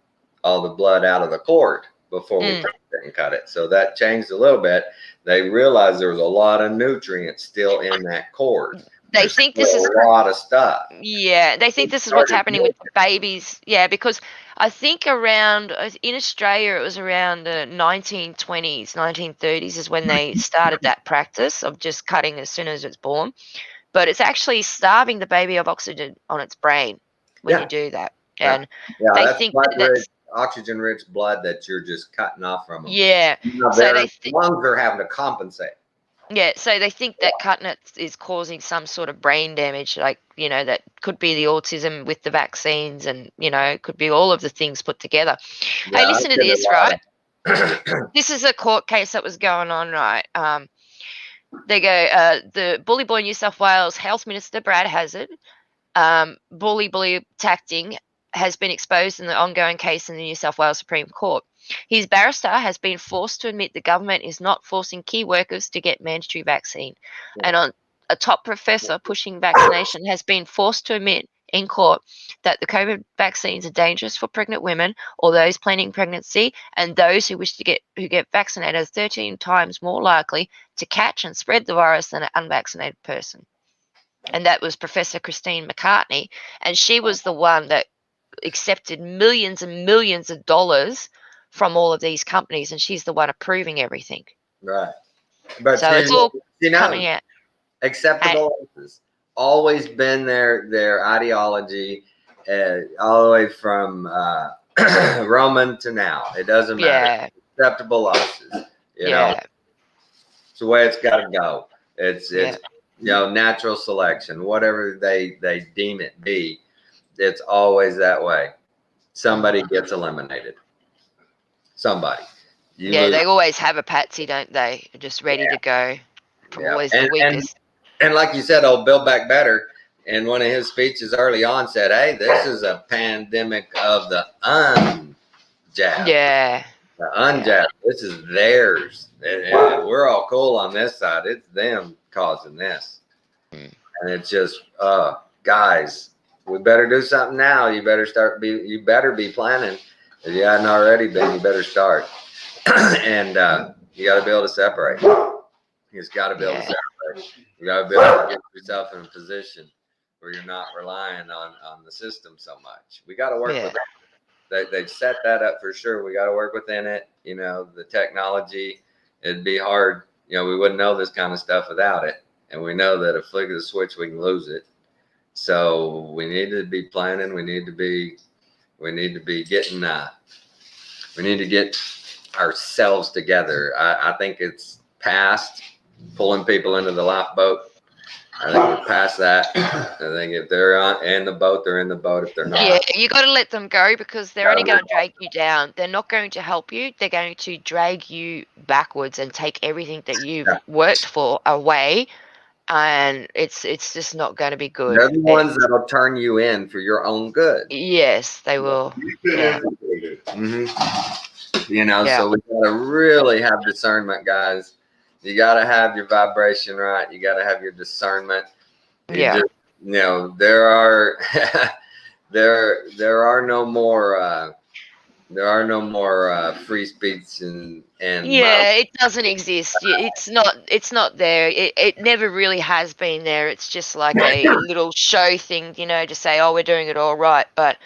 blood out of the cord before we took it and cut it. So that changed a little bit. They realized there was a lot of nutrients still in that cord.
They think this is
a lot of stuff.
Yeah, they think this is what's happening with the babies. Yeah, because I think around in Australia it was around the 1920s, 1930s is when they started that practice of just cutting as soon as it's born. But it's actually starving the baby of oxygen on its brain when you do that. And they think that's
oxygen-rich blood that you're just cutting off from them.
Yeah.
So lungs are having to compensate.
Yeah, so they think that cutting it is causing some sort of brain damage, like, that could be the autism with the vaccines and, it could be all of the things put together. Yeah, hey, listen to this, right? This is a court case that was going on, right? They go, the Bully Boy New South Wales Health Minister, Brad Hazzard, bully tacting has been exposed in the ongoing case in the New South Wales Supreme Court. His barrister has been forced to admit the government is not forcing key workers to get mandatory vaccine. And a top professor pushing vaccination has been forced to admit in court that the COVID vaccines are dangerous for pregnant women or those planning pregnancy, and those who get vaccinated are 13 times more likely to catch and spread the virus than an unvaccinated person. And that was Professor Christine McCartney, and she was the one that accepted millions and millions of dollars from all of these companies, and she's the one approving everything.
Right. But
so it's all coming out.
Acceptable has always been their ideology, all the way from Roman to now. It doesn't matter. Acceptable losses. You know, it's the way it's got to go. It's natural selection, whatever they deem it be. It's always that way. Somebody gets eliminated. Somebody.
They always have a patsy, don't they? Just ready to go. Always the weakest.
And like you said, old Build Back Better, in one of his speeches early on, said, "Hey, this is a pandemic of the unjabbed."
Yeah.
The unjabbed. This is theirs. And we're all cool on this side. It's them causing this. And it's just, guys, we better do something now. You better be planning. If you hadn't already been, you better start. And you got to be able to separate. You just got to be able to separate. You got to be able to get yourself in a position where you're not relying on the system so much. We got to work with it. They've set that up for sure. We got to work within it. You know, the technology, it'd be hard. You know, we wouldn't know this kind of stuff without it. And we know that if flick of the switch, we can lose it. So we need to be planning. We need to be getting, we need to get ourselves together. I think it's past pulling people into the lifeboat. I think we're past that. I think if they're in the boat, they're in the boat. If they're not,
yeah, you got to let them go, because they're only going to drag you down. They're not going to help you. They're going to drag you backwards and take everything that you've worked for away, and it's just not going to be good.
They're the ones that'll turn you in for your own good.
Yes, they will. Yeah.
You know, so we gotta really have discernment, guys. You gotta have your vibration right. You gotta have your discernment. You know, there are no more free speech and
it doesn't exist. It's not there. It never really has been there. It's just like a little show thing, you know, to say, oh, we're doing it all right. But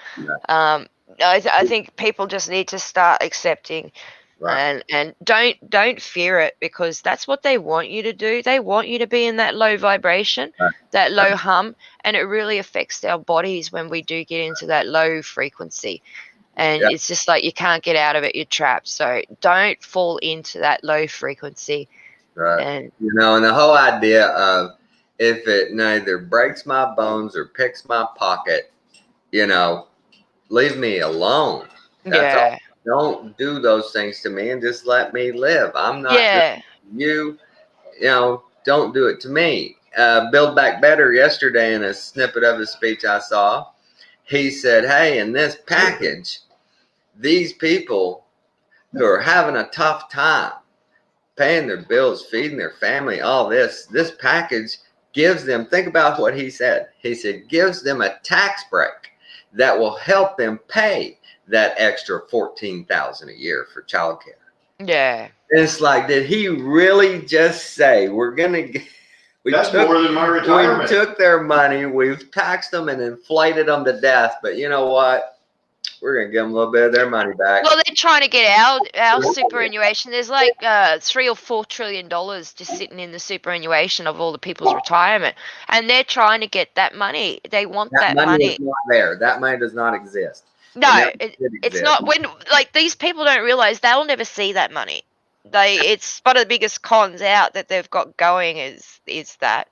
I think people just need to start accepting. Right. And don't fear it, because that's what they want you to do. They want you to be in that low vibration, that low hum, and it really affects our bodies when we do get into that low frequency. And it's just like you can't get out of it. You're trapped. So don't fall into that low frequency.
Right.
And
you know, and the whole idea of if it neither breaks my bones or picks my pocket, you know, leave me alone. That's all. Don't do those things to me and just let me live. I'm not doing you. You know, don't do it to me. Build Back Better yesterday, in a snippet of his speech I saw, he said, hey, in this package, these people who are having a tough time paying their bills, feeding their family, all this package gives them, think about what he said. He said, gives them a tax break that will help them pay that extra $14,000 a year for childcare.
Yeah.
It's like, did he really just say we're gonna get?
That's more than my retirement.
We took their money, we've taxed them and inflated them to death, but you know what? We're gonna give them a little bit of their money back.
Well, they're trying to get our superannuation. There's like $3 or $4 trillion just sitting in the superannuation of all the people's retirement, and they're trying to get that money. They want that money.
Is not there. That money does not exist.
No, it's not. When like these people don't realize they'll never see that money. It's one of the biggest cons out that they've got going is that.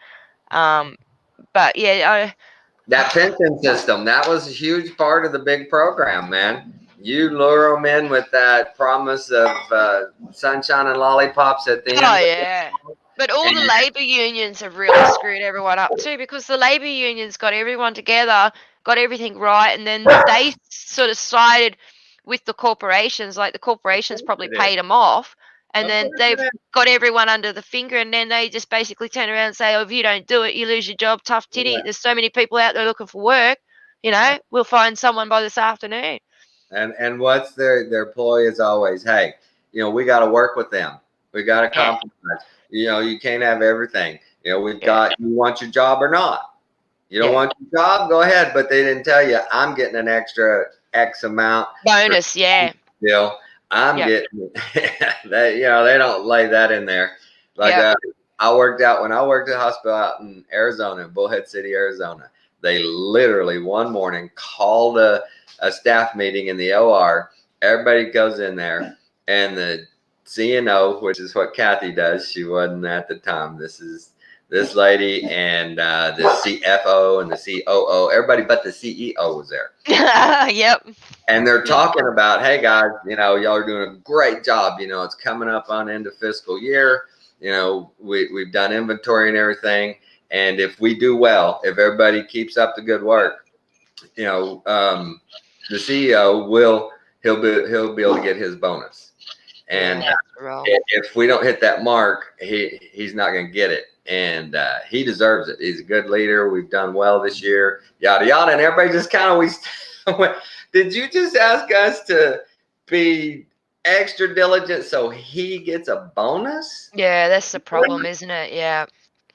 But yeah.
That pension system, that was a huge part of the big program, man. You lure them in with that promise of sunshine and lollipops at the end.
Oh, yeah. But all the labor unions have really screwed everyone up too, because the labor unions got everyone together, got everything right, and then they sort of sided with the corporations. Like the corporations probably paid them off, and then they've got everyone under the finger, and then they just basically turn around and say, oh, if you don't do it, you lose your job, tough titty. There's so many people out there looking for work, you know, we'll find someone by this afternoon.
And what's their ploy is always, hey, you know, we got to work with them. We got to compromise. You know, you can't have everything. You know, we've got, you want your job or not? You don't want your job? Go ahead. But they didn't tell you, I'm getting an extra X amount.
Bonus,
You know, I'm getting that, you know, they don't lay that in there. Like when I worked at the hospital out in Arizona, in Bullhead City, Arizona, they literally one morning called a staff meeting in the OR. Everybody goes in there, and the CNO, which is what Kathy does, she wasn't at the time. This is this lady and the CFO and the COO, everybody but the CEO was there. And they're talking about, hey guys, you know, y'all are doing a great job. You know, it's coming up on end of fiscal year. You know, we've done inventory and everything. And if we do well, if everybody keeps up the good work, you know, the CEO he'll be able to get his bonus. And if we don't hit that mark, he's not going to get it. and he deserves it. He's a good leader. We've done well this year, yada yada, and everybody just kind of went, did you just ask us to be extra diligent so he gets a bonus?
Yeah, that's the problem, isn't it? Yeah.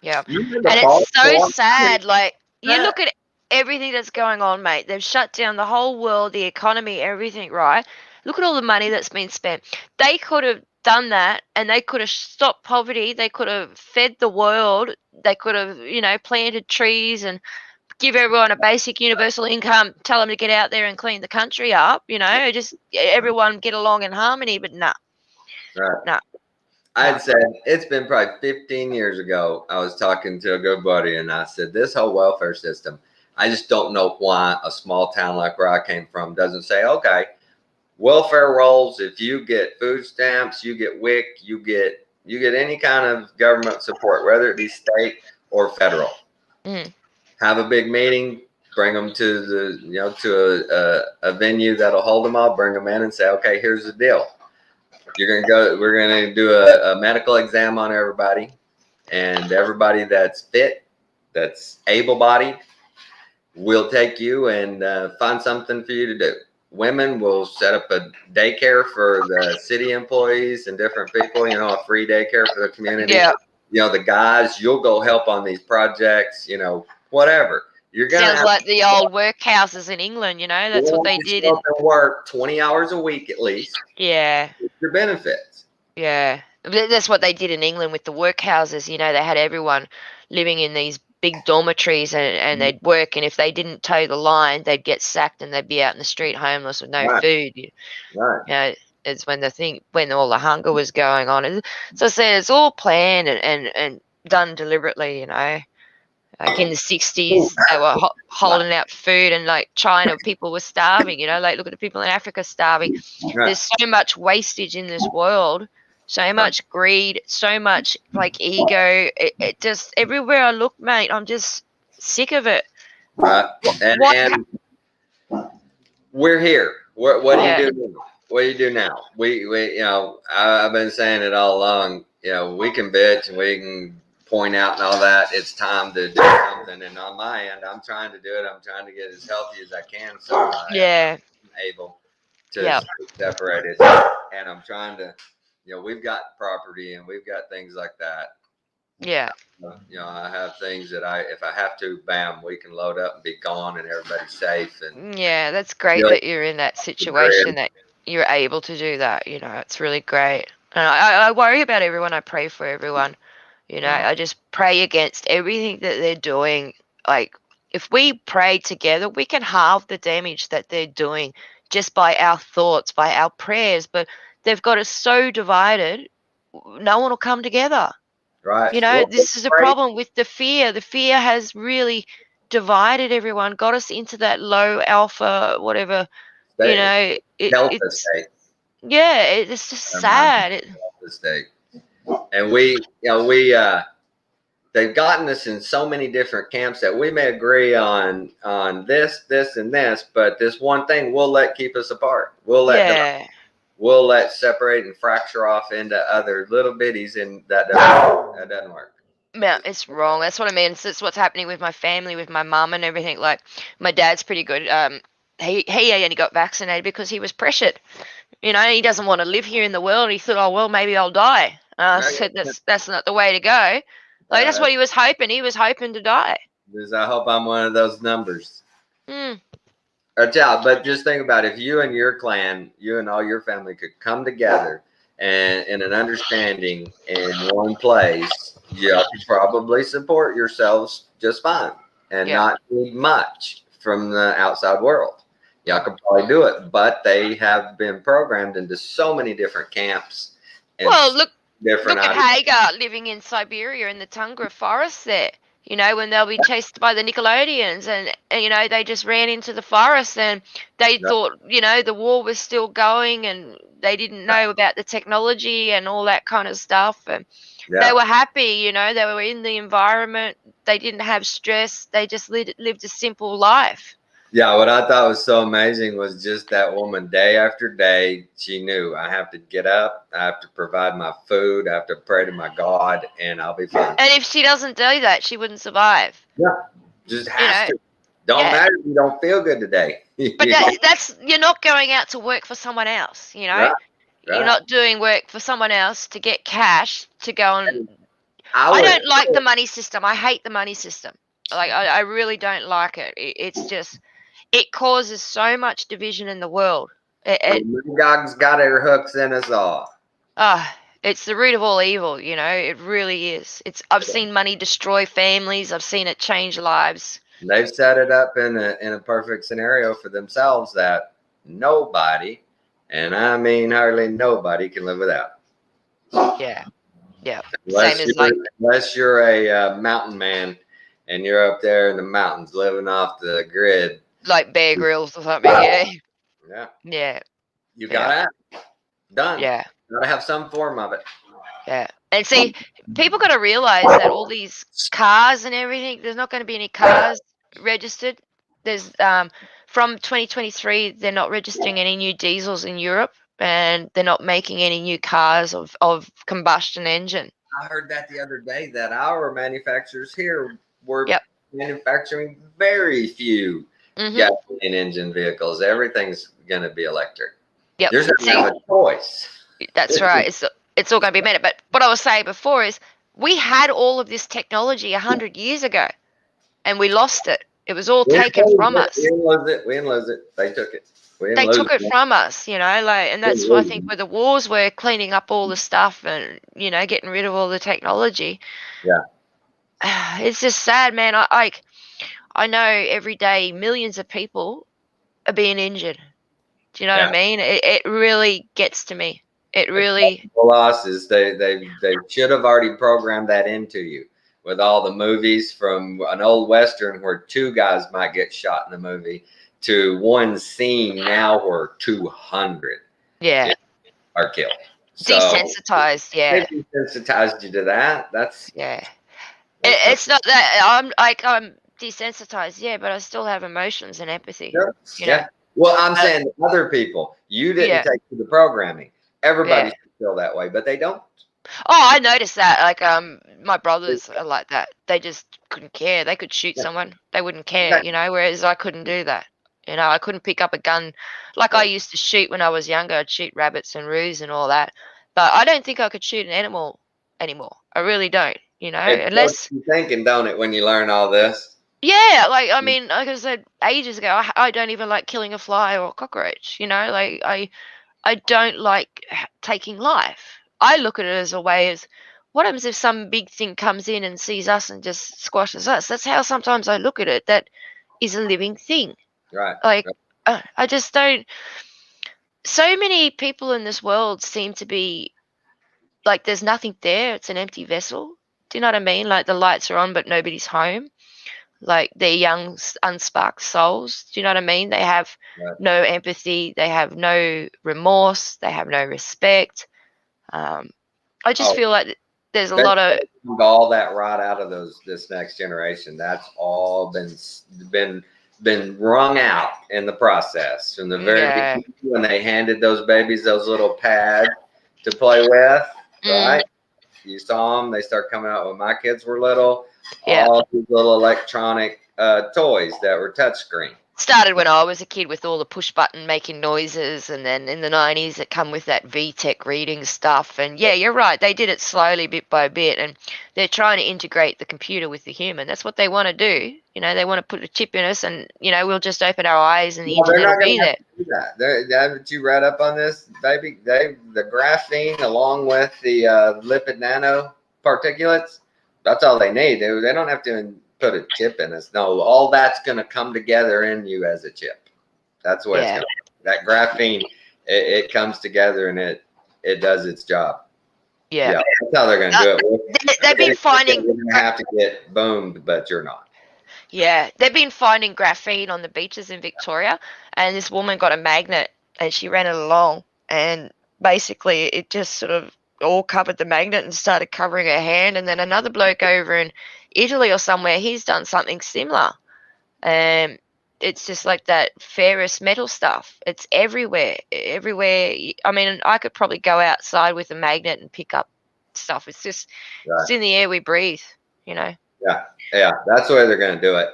And
And it's so sad. Like, you look at everything that's going on, mate. They've shut down the whole world, the economy, everything, right? Look at all the money that's been spent. They could have done that, and they could have stopped poverty. They could have fed the world. They could have, planted trees and give everyone a basic universal income, tell them to get out there and clean the country up, just everyone get along in harmony, but nah.
Right.
Nah.
I'd said it's been probably 15 years ago. I was talking to a good buddy, and I said, this whole welfare system, I just don't know why a small town like where I came from doesn't say, okay, welfare rolls. If you get food stamps, you get WIC, you get any kind of government support, whether it be state or federal.
Mm.
Have a big meeting, bring them to the, to a venue that'll hold them all, bring them in and say, okay, here's the deal. We're going to do a medical exam on everybody, and everybody that's fit, that's able-bodied, we'll take you and find something for you to do. Women will set up a daycare for the city employees and different people, a free daycare for the community.
Yeah.
The guys, you'll go help on these projects, whatever. You're gonna
Sounds like the old workhouses in England, that's what they did.
Work 20 hours a week at least.
Yeah.
Your benefits.
Yeah. That's what they did in England with the workhouses. They had everyone living in these big dormitories, and they'd work, and if they didn't toe the line, they'd get sacked and they'd be out in the street homeless with no food.
Right.
It's when all the hunger was going on. So I said it's all planned and done deliberately, Like in the 60s, they were holding out food, and like China, people were starving, like look at the people in Africa starving.
Right.
There's so much wastage in this world, so much greed, so much like ego. It just, everywhere I look, mate, I'm just sick of it.
Right. And we're here. What do you do now? What do you do now? We I've been saying it all along, we can bitch and we can point out and all that. It's time to do something, and on my end, I'm trying to do it. I'm trying to get as healthy as I can, so I'm able to separate it. And I'm trying to, we've got property and we've got things like that.
Yeah.
I have things that if I have to, bam, we can load up and be gone, and everybody's safe. And
yeah, that's great that you're in that situation, that you're able to do that. It's really great. And I worry about everyone. I pray for everyone. I just pray against everything that they're doing. Like, if we pray together, we can halve the damage that they're doing just by our thoughts, by our prayers. But they've got us so divided, no one will come together.
Right.
This is a problem with the fear. The fear has really divided everyone, got us into that low alpha, whatever,
state.
it's
State.
Yeah, it's just sad.
State. And they've gotten us in so many different camps that we may agree on this, and this, but this one thing we'll keep us apart. We'll let separate and fracture off into other little bitties, and that doesn't work.
No, it's wrong. That's what I mean. It's what's happening with my family, with my mum and everything. Like, my dad's pretty good. He only got vaccinated because he was pressured. He doesn't want to live here in the world. He thought, oh well, maybe I'll die. I said that's not the way to go. Like, that's what he was hoping. He was hoping to die.
Because I hope I'm one of those numbers.
Mm.
But just think about it. If you and your clan, you and all your family could come together and in an understanding in one place, you could probably support yourselves just fine and not need much from the outside world. Y'all could probably do it, but they have been programmed into so many different camps.
Well, look at Hagar living in Siberia in the tundra forest there. When they'll be chased by the Nickelodeons, and they just ran into the forest, and they thought, the war was still going, and they didn't know about the technology and all that kind of stuff. And they were happy, they were in the environment. They didn't have stress. They just lived a simple life.
Yeah, what I thought was so amazing was just that woman, day after day, she knew I have to get up, I have to provide my food, I have to pray to my God, and I'll be fine.
And if she doesn't do that, she wouldn't survive.
Just
You
has
know,
to. Don't
yeah.
matter if you don't feel good today.
But that's you're not going out to work for someone else. You know,
Right,
you're
right.
not doing work for someone else to get cash to go and.
I
I
would,
don't like the money system. I hate the money system. Like I really don't like it. It's just it causes so much division in the world.
God's got her hooks in us all.
It's the root of all evil, you know, it really is. I've seen money destroy families, I've seen it change lives.
They've set it up in a perfect scenario for themselves that nobody, and I mean hardly nobody, can live without.
Yeah. Yeah.
Unless
Same as
unless you're a mountain man and you're up there in the mountains living off the grid.
like Bear Grylls or something, yeah.
Yeah.
Yeah.
You gotta have done.
Yeah.
Gotta have some form of it.
Yeah. And see, people gotta realize that all these cars and everything, there's not gonna be any cars registered. There's from 2023 they're not registering any new diesels in Europe, and they're not making any new cars of combustion engine.
I heard that the other day that our manufacturers here were
Yep.
manufacturing very few gasoline engine vehicles. Everything's going to be electric.
Yep.
There's not have a choice.
That's right. It's all going to be made. But what I was saying before is we had all of this technology 100 years ago, and we lost it. It was all taken from us.
We didn't lose it. We didn't lose it. They took it.
They took it from us, you know, like, and that's why I think where the wars were, cleaning up all the stuff and, you know, getting rid of all the technology.
Yeah.
It's just sad, man. I know every day millions of people are being injured. Do you know what I mean? It really gets to me. It really.
Losses. They should have already programmed that into you with all the movies from an old Western where two guys might get shot in the movie to one scene now where 200 are killed. So
desensitized,
they desensitized you to that. That's
it's not that I'm desensitized, but I still have emotions and empathy.
Sure.
You know?
Well, I'm saying to other people, you didn't take to the programming. Everybody should feel that way, but they don't.
Oh, I noticed that. Like, my brothers are like that. They just couldn't care. They could shoot someone. They wouldn't care, you know, whereas I couldn't do that. You know, I couldn't pick up a gun like I used to shoot when I was younger. I'd shoot rabbits and roos and all that. But I don't think I could shoot an animal anymore. I really don't, you know, unless
you're thinking, don't it, when you learn all this?
Yeah, like, I mean, like I said ages ago, I don't even like killing a fly or a cockroach, you know, like I don't like taking life. I look at it as a way as what happens if some big thing comes in and sees us and just squashes us? That's how sometimes I look at it. That is a living thing.
Right.
Like, I just don't. So many people in this world seem to be like there's nothing there. It's an empty vessel. Do you know what I mean? Like the lights are on, but nobody's home. Like they're young, unsparked souls. Do you know what I mean? They have no empathy. They have no remorse. They have no respect. I just feel like there's a lot of
all that right out of this next generation. That's all been wrung out in the process from the very beginning when they handed those babies those little pads to play with. Right? You saw them. They start coming out when my kids were little. All these little electronic toys that were touchscreen.
Started when I was a kid with all the push button making noises, and then in the 90s it come with that VTech reading stuff. And yeah, you're right, they did it slowly bit by bit, and they're trying to integrate the computer with the human. That's what they want to do. You know, they want to put a chip in us, and you know, we'll just open our eyes and the internet will be there.
Do that. Haven't you read up on this, baby? The graphene along with the lipid nano particulates, that's all they need. They don't have to put a chip in us. No, all that's going to come together in you as a chip. That's what it's going to be. That graphene, it comes together and it does its job. Yeah, that's how they're going to do it.
They've been finding.
You're going to have to get boomed, but you're not.
Yeah, they've been finding graphene on the beaches in Victoria, and this woman got a magnet and she ran it along, and basically it just sort of all covered the magnet and started covering her hand. And then another bloke over in Italy or somewhere, he's done something similar. it's just like that ferrous metal stuff. It's everywhere. Everywhere. I mean, I could probably go outside with a magnet and pick up stuff. It's just
Right.
it's in the air we breathe, you know.
Yeah, that's the way they're going to do it.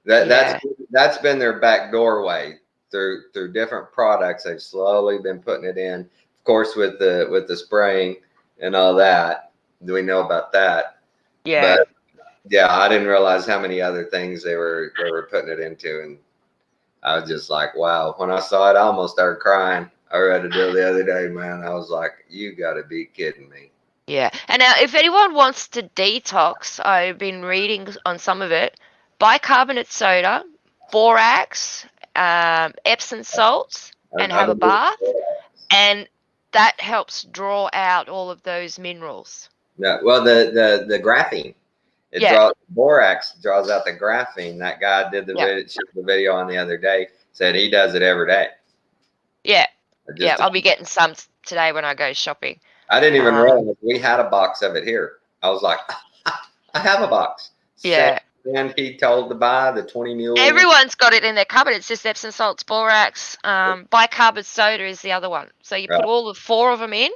Yeah.
That's been their back doorway through different products. They've slowly been putting it in. Of course, with the spraying and all that, we know about that.
Yeah.
But yeah, I didn't realize how many other things they were putting it into, and I was just like, wow. When I saw it, I almost started crying. I read a deal the other day, man. I was like, you got to be kidding me.
Yeah. And now, if anyone wants to detox, I've been reading on some of it. Bicarbonate soda, borax, Epsom salts, and have a bath, and that helps draw out all of those minerals.
Yeah. Well, the graphene. Borax draws out the graphene. That guy did the video on the other day. Said he does it every day.
Yeah. I'll be getting some today when I go shopping.
I didn't even realize we had a box of it here. I was like, I have a box.
Yeah.
And he told to buy the 20 mule.
Everyone's got it in their cupboard. It's just Epsom salts, borax, bicarbonate soda is the other one. So you put all the 4 of them in,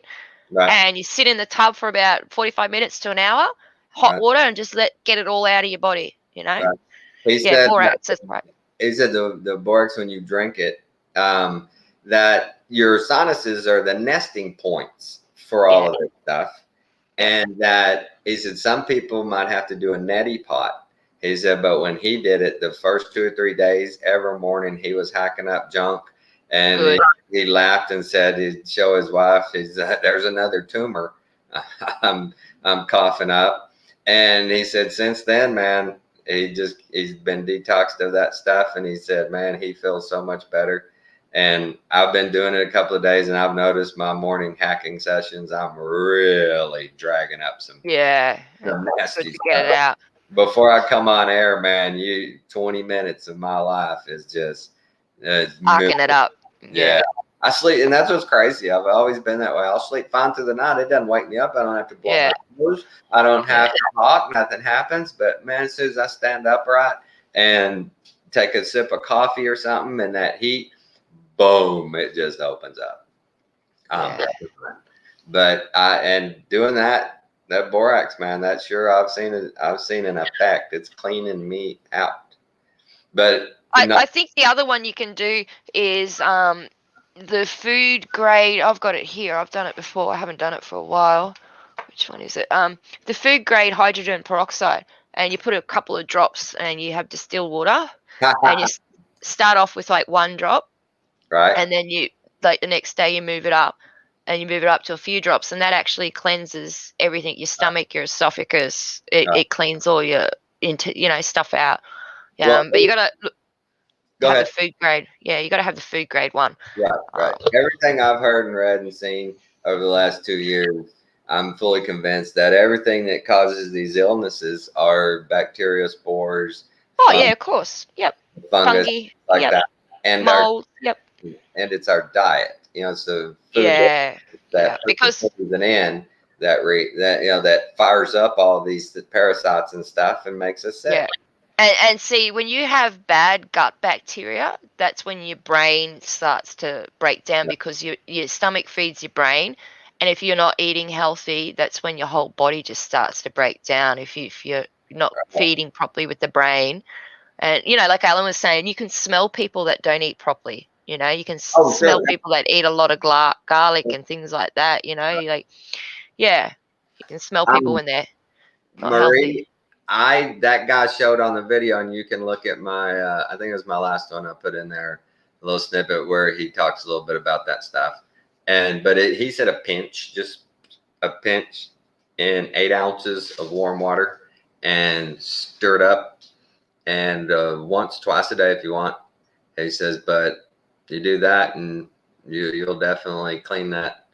and you sit in the tub for about 45 minutes to an hour, hot water, and just get it all out of your body, you know?
Right. He said
borax, that's right.
He said the borax, when you drink it, that your sinuses are the nesting points for all of this stuff. And that he said some people might have to do a neti pot. He said, but when he did it, the first 2 or 3 days, every morning he was hacking up junk, and he laughed and said he'd show his wife, there's another tumor I'm coughing up. And he said since then, man, he's been detoxed of that stuff, and he said, man, he feels so much better. And I've been doing it a couple of days, and I've noticed my morning hacking sessions, I'm really dragging up some nasty
to get it out.
Before I come on air, man, 20 minutes of my life is just
hacking it up. Yeah.
I sleep, and that's what's crazy. I've always been that way. I'll sleep fine through the night. It doesn't wake me up. I don't have to blow my nose. I don't have to talk. Nothing happens. But man, as soon as I stand upright and take a sip of coffee or something, and that heat, boom, it just opens up. But and doing that borax, man, that's sure I've seen an effect. It's cleaning me out. But
I think the other one you can do is the food grade. I've got it here. I've done it before. I haven't done it for a while. Which one is it? The food grade hydrogen peroxide, and you put a couple of drops, and you have distilled water, and you start off with like 1 drop,
right?
And then you the next day you move it up, and you move it up to a few drops, and that actually cleanses everything, your stomach, your esophagus. It cleans all your stuff out. But you gotta have the food grade. Yeah, you gotta have the food grade one.
Right. Everything I've heard and read and seen over the last 2 years, I'm fully convinced that everything that causes these illnesses are bacteriospores.
Yeah, of course. Yep.
Fungus,
fungi,
that, and
mold.
And it's our diet. So food because that fires up all these parasites and stuff and makes us sick.
Yeah. And see, when you have bad gut bacteria, that's when your brain starts to break down, because your stomach feeds your brain. And if you're not eating healthy, that's when your whole body just starts to break down if you're not feeding properly with the brain. And, like Alan was saying, you can smell people that don't eat properly. You can smell people that eat a lot of garlic and things like that. You can smell people when they're not healthy.
That guy showed on the video, and you can look at my, I think it was my last one I put in there, a little snippet where he talks a little bit about that stuff. But he said just a pinch in 8 ounces of warm water, and stir it up, and once, twice a day if you want. He says, but you do that, and you'll definitely clean that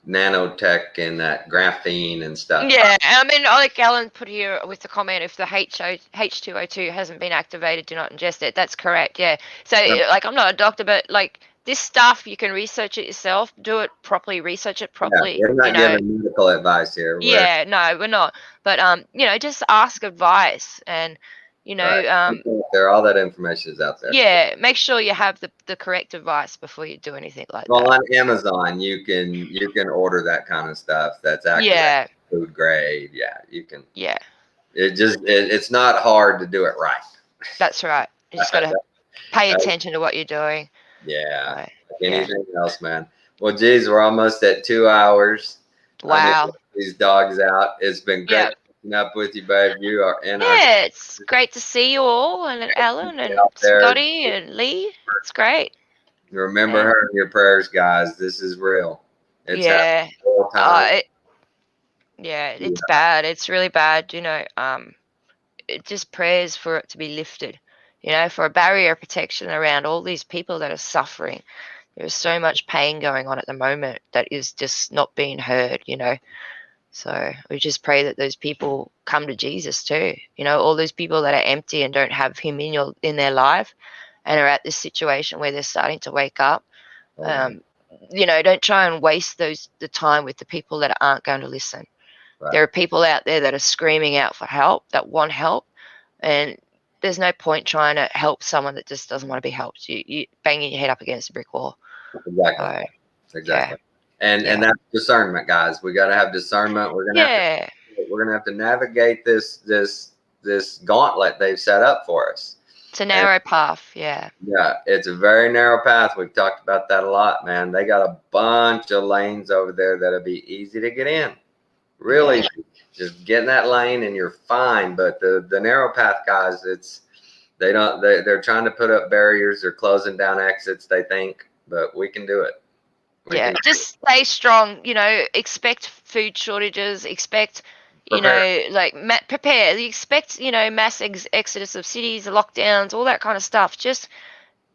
nanotech and that graphene and stuff.
Yeah, I mean, like Alan put here with the comment, if the H2O2 hasn't been activated, do not ingest it. That's correct, yeah. So, I'm not a doctor, but, this stuff, you can research it yourself, do it properly, research it properly.
Yeah, we're not giving medical advice here.
No, we're not. But, just ask advice. And, You know,
Right. All that information is out there.
yeah, make sure you have the correct advice before you do anything like
Well,
that.
on Amazon, you can order that kind of stuff. That's actually
Yeah,
food grade. Yeah, you can.
yeah,
It's not hard to do it right.
that's right. You just got to pay attention to what you're doing.
Yeah,
Right.
like anything else, man. Well, geez, we're almost at 2 hours. I need to
Wow.
let these dogs out. It's been great
Yeah.
catching up with you, babe. You are in our
Yeah, it's great to see you all, and Alan and
out there.
Scotty and Lee. It's great.
Remember
Yeah.
her in your prayers, guys. This is real. It's
Yeah.
happening all the time.
It's bad. It's really bad. You know, it just prayers for it to be lifted. You know, for a barrier of protection around all these people that are suffering. There's so much pain going on at the moment that is just not being heard. You know, so we just pray that those people come to Jesus too. You know, all those people that are empty and don't have Him in their life, and are at this situation where they're starting to wake up. You know, don't try and waste the time with the people that aren't going to listen.
Right.
There are people out there that are screaming out for help, that want help, and there's no point trying to help someone that just doesn't want to be helped. You banging your head up against a brick wall.
Exactly. Exactly.
Yeah.
And that's discernment, guys. We got to have discernment. We're gonna have to navigate this gauntlet they've set up for us.
It's a narrow path. Yeah.
Yeah, it's a very narrow path. We've talked about that a lot, man. They got a bunch of lanes over there that'll be easy to get in. Really easy. Just get in that lane and you're fine. But the narrow path guys, they're trying to put up barriers, they're closing down exits, they think, but we can do it.
Just stay strong, you know, expect food shortages, expect
Prepare.
you know, prepare. You expect, you know, mass exodus of cities, lockdowns, all that kind of stuff. Just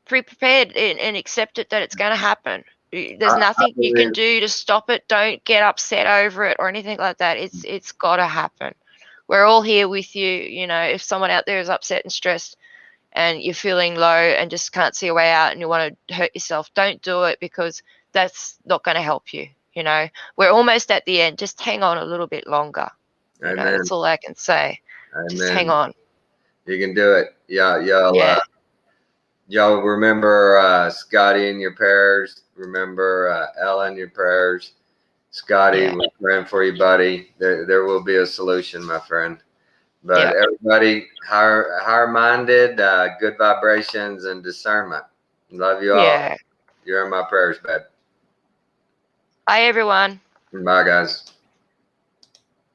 be prepared and accept it that it's going to happen. There's nothing you can do to stop it. Don't get upset over it or anything like that. It's got to happen. We're all here with you. You know, if someone out there is upset and stressed and you're feeling low and just can't see a way out and you want to hurt yourself, don't do it, because that's not going to help you. You know, we're almost at the end. Just hang on a little bit longer. You know, that's all I can say.
Amen.
Just hang on.
You can do it. Y'all remember Scotty in your prayers. Remember Ella in your prayers. Scotty, we're praying for you, buddy. There will be a solution, my friend. But everybody, higher minded, good vibrations and discernment. Love you all.
Yeah.
You're in my prayers, babe.
Bye, everyone.
Bye, guys.